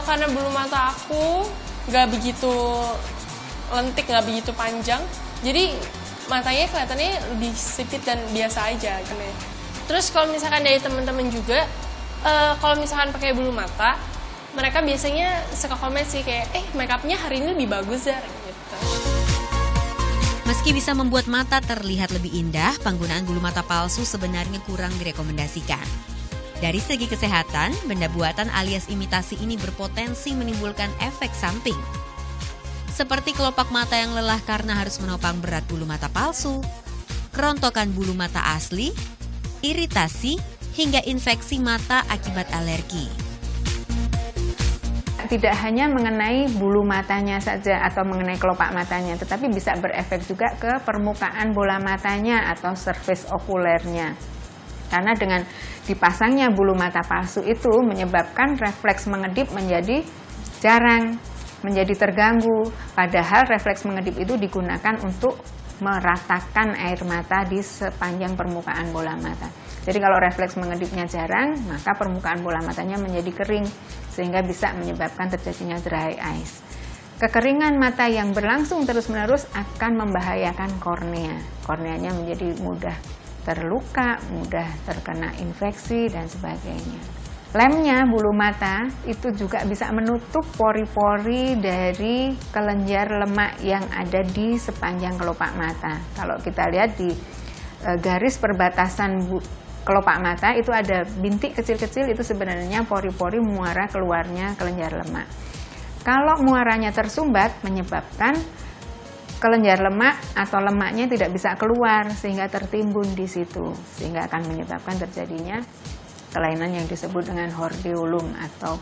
Karena bulu mata aku nggak begitu lentik, nggak begitu panjang, jadi matanya kelihatannya lebih sipit dan biasa aja. Terus kalau misalkan dari teman-teman juga, kalau misalkan pakai bulu mata, mereka biasanya suka komen sih kayak, makeupnya hari ini lebih bagus ya, gitu. Meski bisa membuat mata terlihat lebih indah, penggunaan bulu mata palsu sebenarnya kurang direkomendasikan. Dari segi kesehatan, benda buatan alias imitasi ini berpotensi menimbulkan efek samping. Seperti kelopak mata yang lelah karena harus menopang berat bulu mata palsu, kerontokan bulu mata asli, iritasi, hingga infeksi mata akibat alergi. Tidak hanya mengenai bulu matanya saja atau mengenai kelopak matanya, tetapi bisa berefek juga ke permukaan bola matanya atau surface okulernya. Karena dengan dipasangnya bulu mata palsu itu menyebabkan refleks mengedip menjadi jarang, menjadi terganggu. Padahal refleks mengedip itu digunakan untuk meratakan air mata di sepanjang permukaan bola mata. Jadi kalau refleks mengedipnya jarang, maka permukaan bola matanya menjadi kering, sehingga bisa menyebabkan terjadinya dry eyes. Kekeringan mata yang berlangsung terus-menerus akan membahayakan kornea. Korneanya menjadi mudah terluka, mudah terkena infeksi, dan sebagainya. Lemnya bulu mata itu juga bisa menutup pori-pori dari kelenjar lemak yang ada di sepanjang kelopak mata. Kalau kita lihat di garis perbatasan kelopak mata itu ada bintik kecil-kecil, itu sebenarnya pori-pori muara keluarnya kelenjar lemak. Kalau muaranya tersumbat menyebabkan kelenjar lemak atau lemaknya tidak bisa keluar sehingga tertimbun di situ, sehingga akan menyebabkan terjadinya kelainan yang disebut dengan hordeolum atau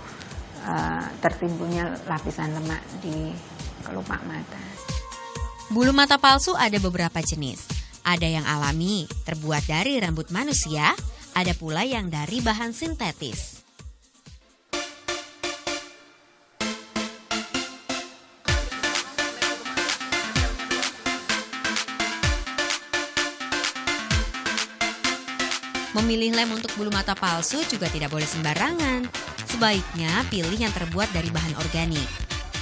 tertimbunnya lapisan lemak di kelopak mata. Bulu mata palsu ada beberapa jenis. Ada yang alami, terbuat dari rambut manusia, ada pula yang dari bahan sintetis. Memilih lem untuk bulu mata palsu juga tidak boleh sembarangan. Sebaiknya pilih yang terbuat dari bahan organik.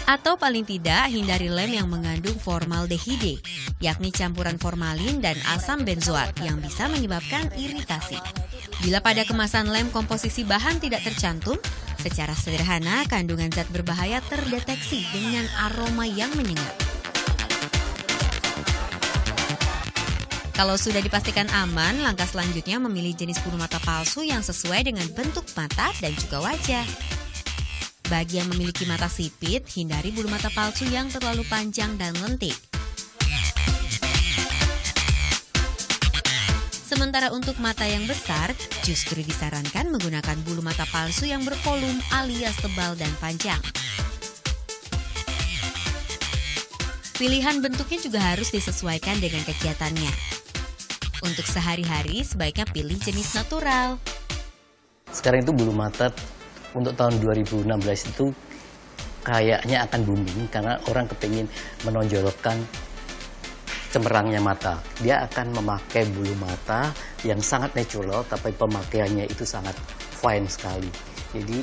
Atau paling tidak hindari lem yang mengandung formaldehide, yakni campuran formalin dan asam benzoat yang bisa menyebabkan iritasi. Bila pada kemasan lem komposisi bahan tidak tercantum, secara sederhana kandungan zat berbahaya terdeteksi dengan aroma yang menyengat. Kalau sudah dipastikan aman, langkah selanjutnya memilih jenis bulu mata palsu yang sesuai dengan bentuk mata dan juga wajah. Bagi yang memiliki mata sipit, hindari bulu mata palsu yang terlalu panjang dan lentik. Sementara untuk mata yang besar, justru disarankan menggunakan bulu mata palsu yang bervolume alias tebal dan panjang. Pilihan bentuknya juga harus disesuaikan dengan kegiatannya. Untuk sehari-hari sebaiknya pilih jenis natural. Sekarang itu bulu mata untuk tahun 2016 itu kayaknya akan booming karena orang kepingin menonjolkan cemerlangnya mata. Dia akan memakai bulu mata yang sangat natural, tapi pemakaiannya itu sangat fine sekali. Jadi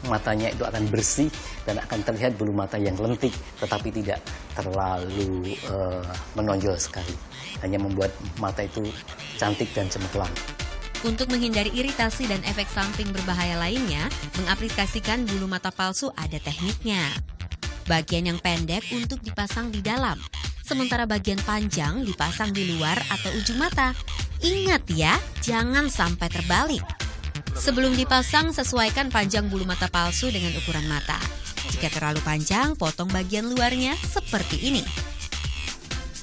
matanya itu akan bersih dan akan terlihat bulu mata yang lentik, tetapi tidak terlalu menonjol sekali. Hanya membuat mata itu cantik dan cemerlang. Untuk menghindari iritasi dan efek samping berbahaya lainnya, mengaplikasikan bulu mata palsu ada tekniknya. Bagian yang pendek untuk dipasang di dalam, sementara bagian panjang dipasang di luar atau ujung mata. Ingat ya, jangan sampai terbalik. Sebelum dipasang, sesuaikan panjang bulu mata palsu dengan ukuran mata. Jika terlalu panjang, potong bagian luarnya seperti ini.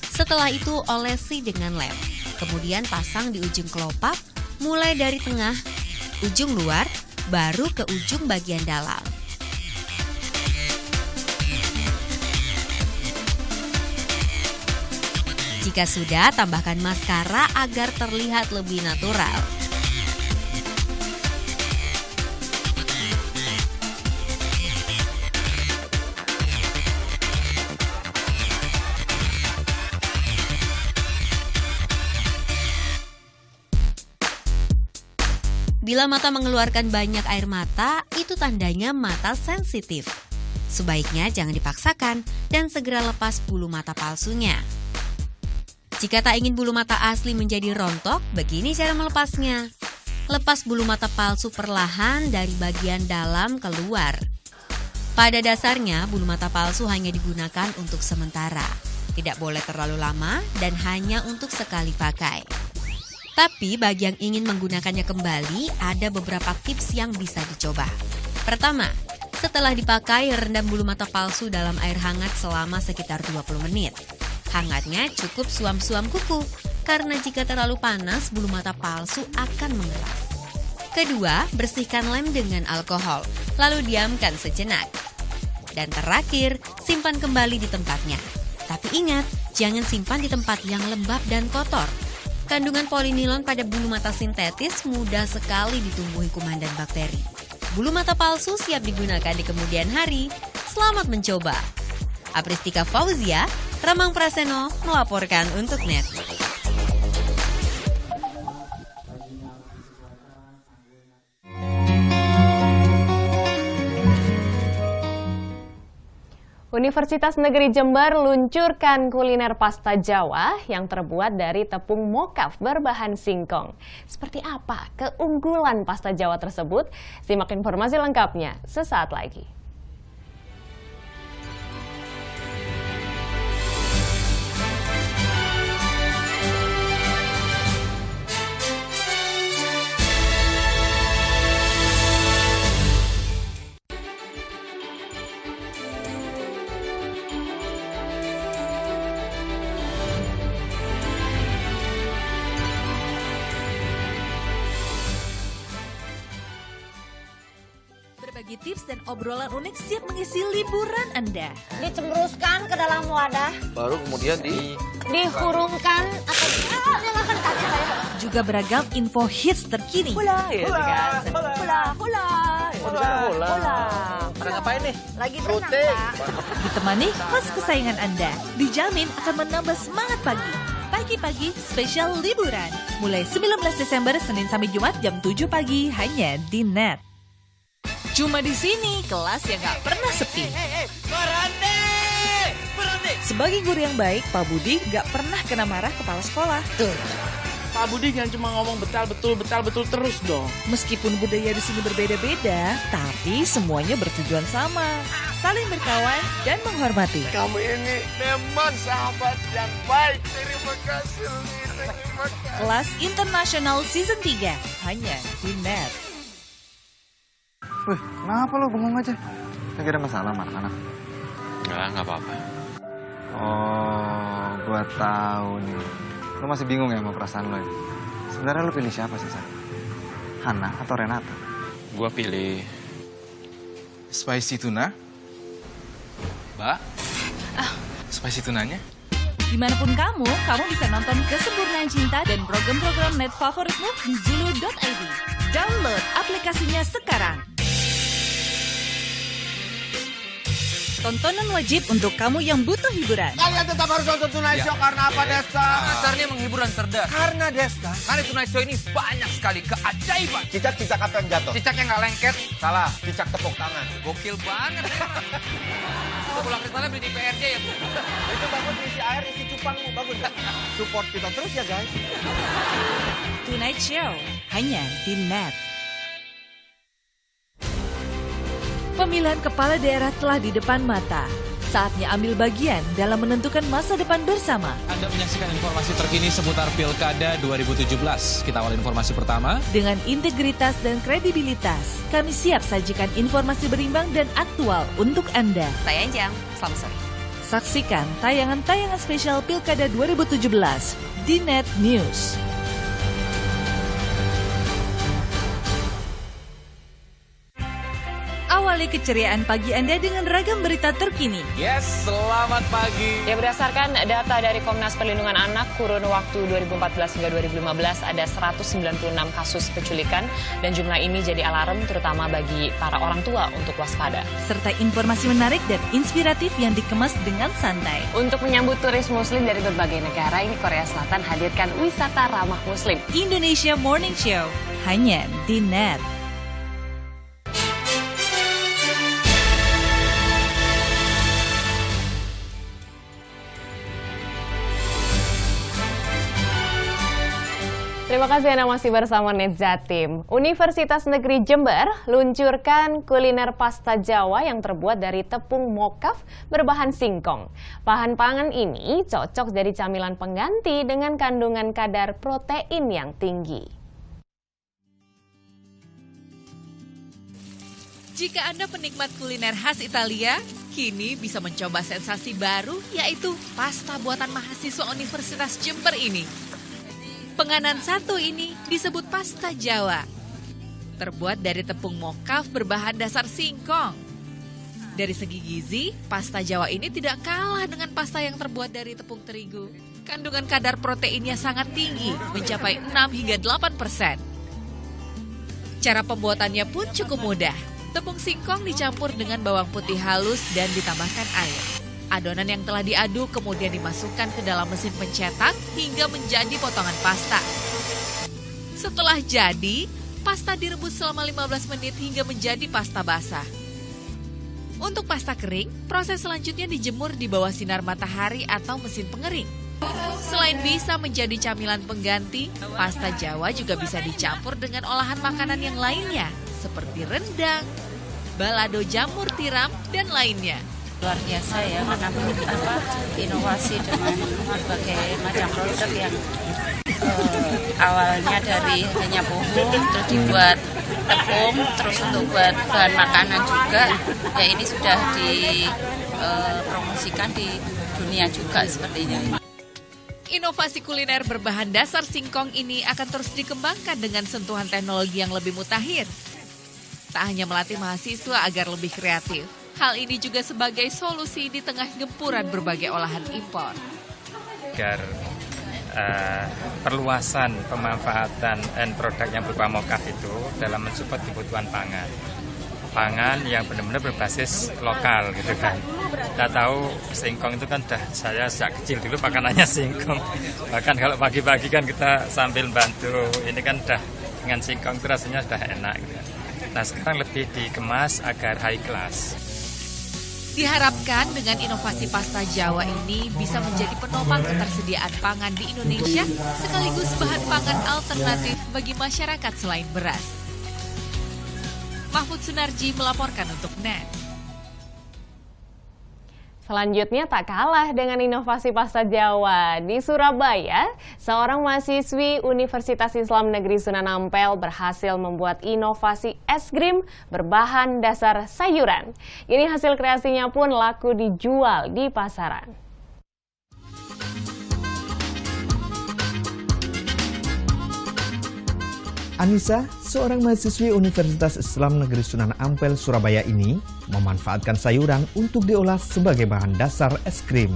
Setelah itu, olesi dengan lem. Kemudian pasang di ujung kelopak, mulai dari tengah, ujung luar, baru ke ujung bagian dalam. Jika sudah, tambahkan maskara agar terlihat lebih natural. Bila mata mengeluarkan banyak air mata, itu tandanya mata sensitif. Sebaiknya jangan dipaksakan dan segera lepas bulu mata palsunya. Jika tak ingin bulu mata asli menjadi rontok, begini cara melepasnya. Lepas bulu mata palsu perlahan dari bagian dalam keluar. Pada dasarnya, bulu mata palsu hanya digunakan untuk sementara. Tidak boleh terlalu lama dan hanya untuk sekali pakai. Tapi bagi yang ingin menggunakannya kembali, ada beberapa tips yang bisa dicoba. Pertama, setelah dipakai, rendam bulu mata palsu dalam air hangat selama sekitar 20 menit. Hangatnya cukup suam-suam kuku, karena jika terlalu panas, bulu mata palsu akan mengeras. Kedua, bersihkan lem dengan alkohol, lalu diamkan sejenak. Dan terakhir, simpan kembali di tempatnya. Tapi ingat, jangan simpan di tempat yang lembab dan kotor. Kandungan polinilon pada bulu mata sintetis mudah sekali ditumbuhi kuman dan bakteri. Bulu mata palsu siap digunakan di kemudian hari. Selamat mencoba. Apristika Fauzia, Ramang Praseno melaporkan untuk NET. Universitas Negeri Jember luncurkan kuliner pasta Jawa yang terbuat dari tepung mokaf berbahan singkong. Seperti apa keunggulan pasta Jawa tersebut? Simak informasi lengkapnya sesaat lagi. Berbagi tips dan obrolan unik siap mengisi liburan Anda. Dicembruskan ke dalam wadah, Baru kemudian dihurungkan atau nyalakan kaca ya. Juga beragam info hits terkini. Hula. Pada ngapain nih? Lagi berenang, Pak. Ditemani host kesayangan Anda. Dijamin akan menambah semangat pagi. Pagi-pagi spesial liburan. Mulai 19 Desember Senin sampai Jumat jam 7 pagi hanya di NET. Cuma di sini kelas yang gak pernah sepi. Berhenti! Sebagai guru yang baik, Pak Budi gak pernah kena marah kepala sekolah. Pak Budi jangan cuma ngomong betul terus dong. Meskipun budaya di sini berbeda-beda, tapi semuanya bertujuan sama. Saling berkawan dan menghormati. Kamu ini memang sahabat yang baik. Terima kasih. Terima kasih. Kelas Internasional Season 3 hanya di NET. Wih, kenapa lo bengong aja? Lagi ada masalah sama anak-anak? Enggak apa-apa. Oh, gua tahu nih. Lo masih bingung ya sama perasaan lo ya? Sebenarnya lo pilih siapa sih, San? Hana atau Renata? Gua pilih Spicy tuna? Mbak. Spicy tunanya? Dimanapun kamu bisa nonton Kesempurnaan Cinta dan program-program net favoritmu di Zulu.id. Download aplikasinya sekarang. tontonan wajib untuk kamu yang butuh hiburan. Kalian tetap harus nonton Tonight Show karena apa, Desta? Dasarnya menghibur dan cerdas. Karena Desta. Karena Tonight Show ini banyak sekali keajaiban. Cicak apa yang jatuh? Cicak yang nggak lengket. Salah, cicak tepuk tangan. Gokil banget. Itu pulang ke sana beli di PRJ ya. Itu bagus isi air, isi cupangmu. Bagus ya? Support kita terus ya, guys. Tonight Show, hanya di NET. Pemilihan kepala daerah telah di depan mata. Saatnya ambil bagian dalam menentukan masa depan bersama. Anda menyaksikan informasi terkini seputar Pilkada 2017. Kita awal informasi pertama. Dengan integritas dan kredibilitas, kami siap sajikan informasi berimbang dan aktual untuk Anda. Saya Anjang, selamat sore. Saksikan tayangan-tayangan spesial Pilkada 2017 di NET News. Awali keceriaan pagi Anda dengan ragam berita terkini. Yes, selamat pagi. Ya, berdasarkan data dari Komnas Perlindungan Anak, kurun waktu 2014 hingga 2015 ada 196 kasus penculikan dan jumlah ini jadi alarm terutama bagi para orang tua untuk waspada. Serta informasi menarik dan inspiratif yang dikemas dengan santai. Untuk menyambut turis muslim dari berbagai negara, ini Korea Selatan hadirkan wisata ramah muslim. Indonesia Morning Show, hanya di NET. Terima kasih Anda masih bersama NET Jatim. Universitas Negeri Jember luncurkan kuliner pasta Jawa yang terbuat dari tepung mokaf berbahan singkong. Bahan pangan ini cocok jadi camilan pengganti dengan kandungan kadar protein yang tinggi. Jika Anda penikmat kuliner khas Italia, kini bisa mencoba sensasi baru yaitu pasta buatan mahasiswa Universitas Jember ini. Penganan satu ini disebut pasta Jawa. Terbuat dari tepung mokaf berbahan dasar singkong. Dari segi gizi, pasta Jawa ini tidak kalah dengan pasta yang terbuat dari tepung terigu. Kandungan kadar proteinnya sangat tinggi, mencapai 6 hingga 8%. Cara pembuatannya pun cukup mudah. Tepung singkong dicampur dengan bawang putih halus dan ditambahkan air. Adonan yang telah diaduk kemudian dimasukkan ke dalam mesin pencetak hingga menjadi potongan pasta. Setelah jadi, pasta direbus selama 15 menit hingga menjadi pasta basah. Untuk pasta kering, proses selanjutnya dijemur di bawah sinar matahari atau mesin pengering. Selain bisa menjadi camilan pengganti, pasta Jawa juga bisa dicampur dengan olahan makanan yang lainnya, seperti rendang, balado jamur tiram, dan lainnya. Luar biasa ya, karena inovasi dengan berbagai macam produk yang awalnya dari hanya bohong, terus dibuat tepung, terus untuk buat bahan makanan juga, ya ini sudah dipromosikan di dunia juga sepertinya. Inovasi kuliner berbahan dasar singkong ini akan terus dikembangkan dengan sentuhan teknologi yang lebih mutakhir. Tak hanya melatih mahasiswa agar lebih kreatif, hal ini juga sebagai solusi di tengah gempuran berbagai olahan impor. Agar perluasan pemanfaatan end produk yang berupa mokaf itu dalam mensupport kebutuhan pangan. Pangan yang benar-benar berbasis lokal gitu kan. Kita tahu singkong itu kan saya sejak kecil dulu makanannya singkong. Bahkan kalau pagi-pagi kan kita sambil bantu, ini kan dengan singkong itu rasanya sudah enak gitu. Nah sekarang lebih dikemas agar high class. Diharapkan dengan inovasi pasta Jawa ini bisa menjadi penopang ketersediaan pangan di Indonesia sekaligus bahan pangan alternatif bagi masyarakat selain beras. Mahfud Sunarji melaporkan untuk NET. Selanjutnya tak kalah dengan inovasi pasta Jawa. Di Surabaya, seorang mahasiswi Universitas Islam Negeri Sunan Ampel berhasil membuat inovasi es krim berbahan dasar sayuran. Kini hasil kreasinya pun laku dijual di pasaran. Anissa, seorang mahasiswi Universitas Islam Negeri Sunan Ampel, Surabaya ini memanfaatkan sayuran untuk diolah sebagai bahan dasar es krim.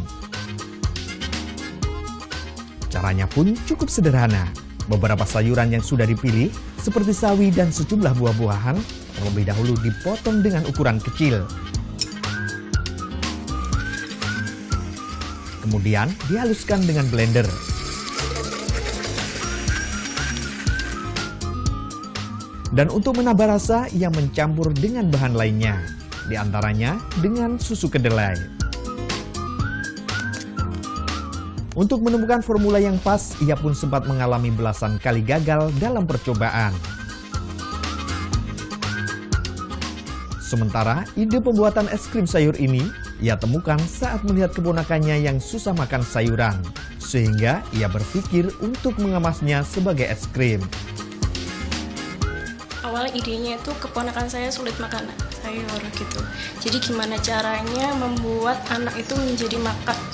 Caranya pun cukup sederhana. Beberapa sayuran yang sudah dipilih, seperti sawi dan sejumlah buah-buahan, terlebih dahulu dipotong dengan ukuran kecil. Kemudian dihaluskan dengan blender. Dan untuk menambah rasa, ia mencampur dengan bahan lainnya, di antaranya dengan susu kedelai. Untuk menemukan formula yang pas, ia pun sempat mengalami belasan kali gagal dalam percobaan. Sementara ide pembuatan es krim sayur ini ia temukan saat melihat keponakannya yang susah makan sayuran, sehingga ia berpikir untuk mengemasnya sebagai es krim. Awalnya idenya itu keponakan saya sulit makan sayur gitu. Jadi gimana caranya membuat anak itu menjadi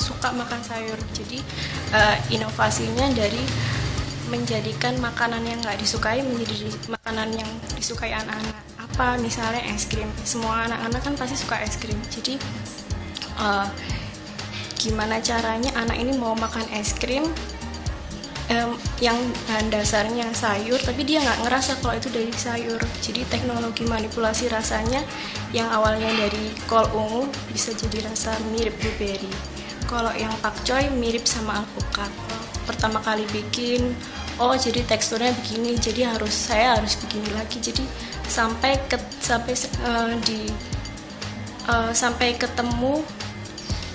suka makan sayur. Jadi inovasinya dari menjadikan makanan yang nggak disukai menjadi makanan yang disukai anak-anak. Apa misalnya es krim. Semua anak-anak kan pasti suka es krim. Jadi gimana caranya anak ini mau makan es krim yang bahan dasarnya sayur, tapi dia nggak ngerasa kalau itu dari sayur. Jadi teknologi manipulasi rasanya yang awalnya dari kol ungu bisa jadi rasa mirip blueberry. Kalau yang pakcoy mirip sama alpukat. Pertama kali bikin, oh jadi teksturnya begini, jadi saya harus begini lagi. Jadi sampai ketemu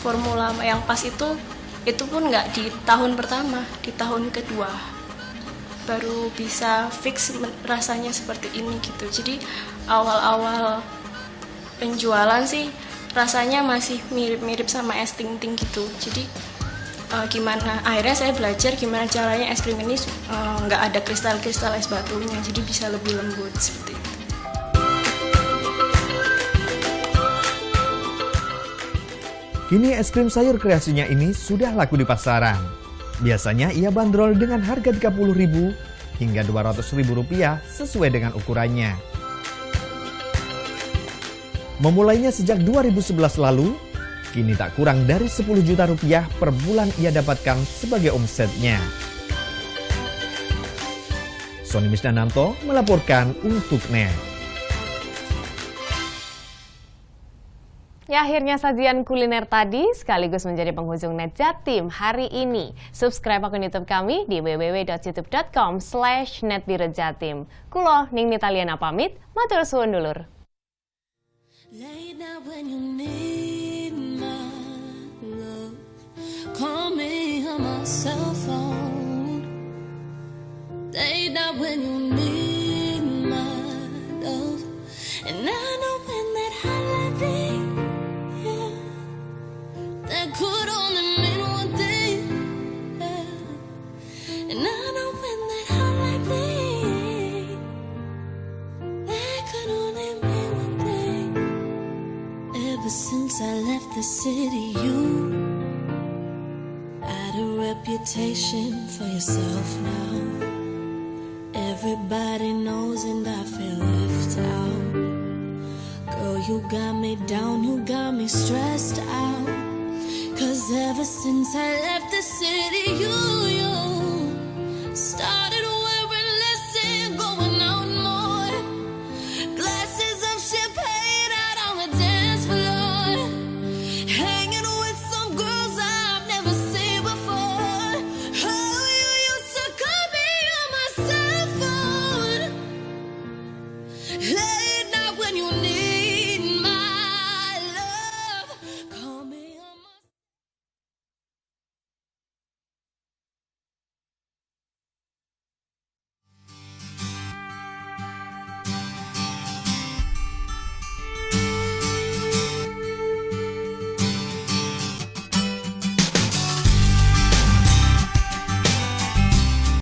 formula yang pas itu pun nggak di tahun pertama, di tahun kedua baru bisa fix rasanya seperti ini gitu. Jadi awal-awal penjualan sih rasanya masih mirip-mirip sama es ting-ting gitu. Jadi akhirnya saya belajar gimana caranya es krim ini nggak ada kristal-kristal es batunya, jadi bisa lebih lembut seperti itu. Kini es krim sayur kreasinya ini sudah laku di pasaran. Biasanya ia bandrol dengan harga Rp30.000 hingga Rp200.000 sesuai dengan ukurannya. Memulainya sejak 2011 lalu, kini tak kurang dari Rp10 juta per bulan ia dapatkan sebagai omsetnya. Sony Misdananto melaporkan untuk NET. Ya, akhirnya sajian kuliner tadi sekaligus menjadi penghujung Net Jatim hari ini. Subscribe akun YouTube kami di www.youtube.com/netbirojatim. Kulo Ning Nitaliana pamit, matur suwun dulur. That could only mean one thing, yeah. And I know when that heart like me, that could only mean one thing. Ever since I left the city, you had a reputation for yourself now. Everybody knows and I feel left out. Girl, you got me down, you got me stressed out. 'Cause ever since I left the city, you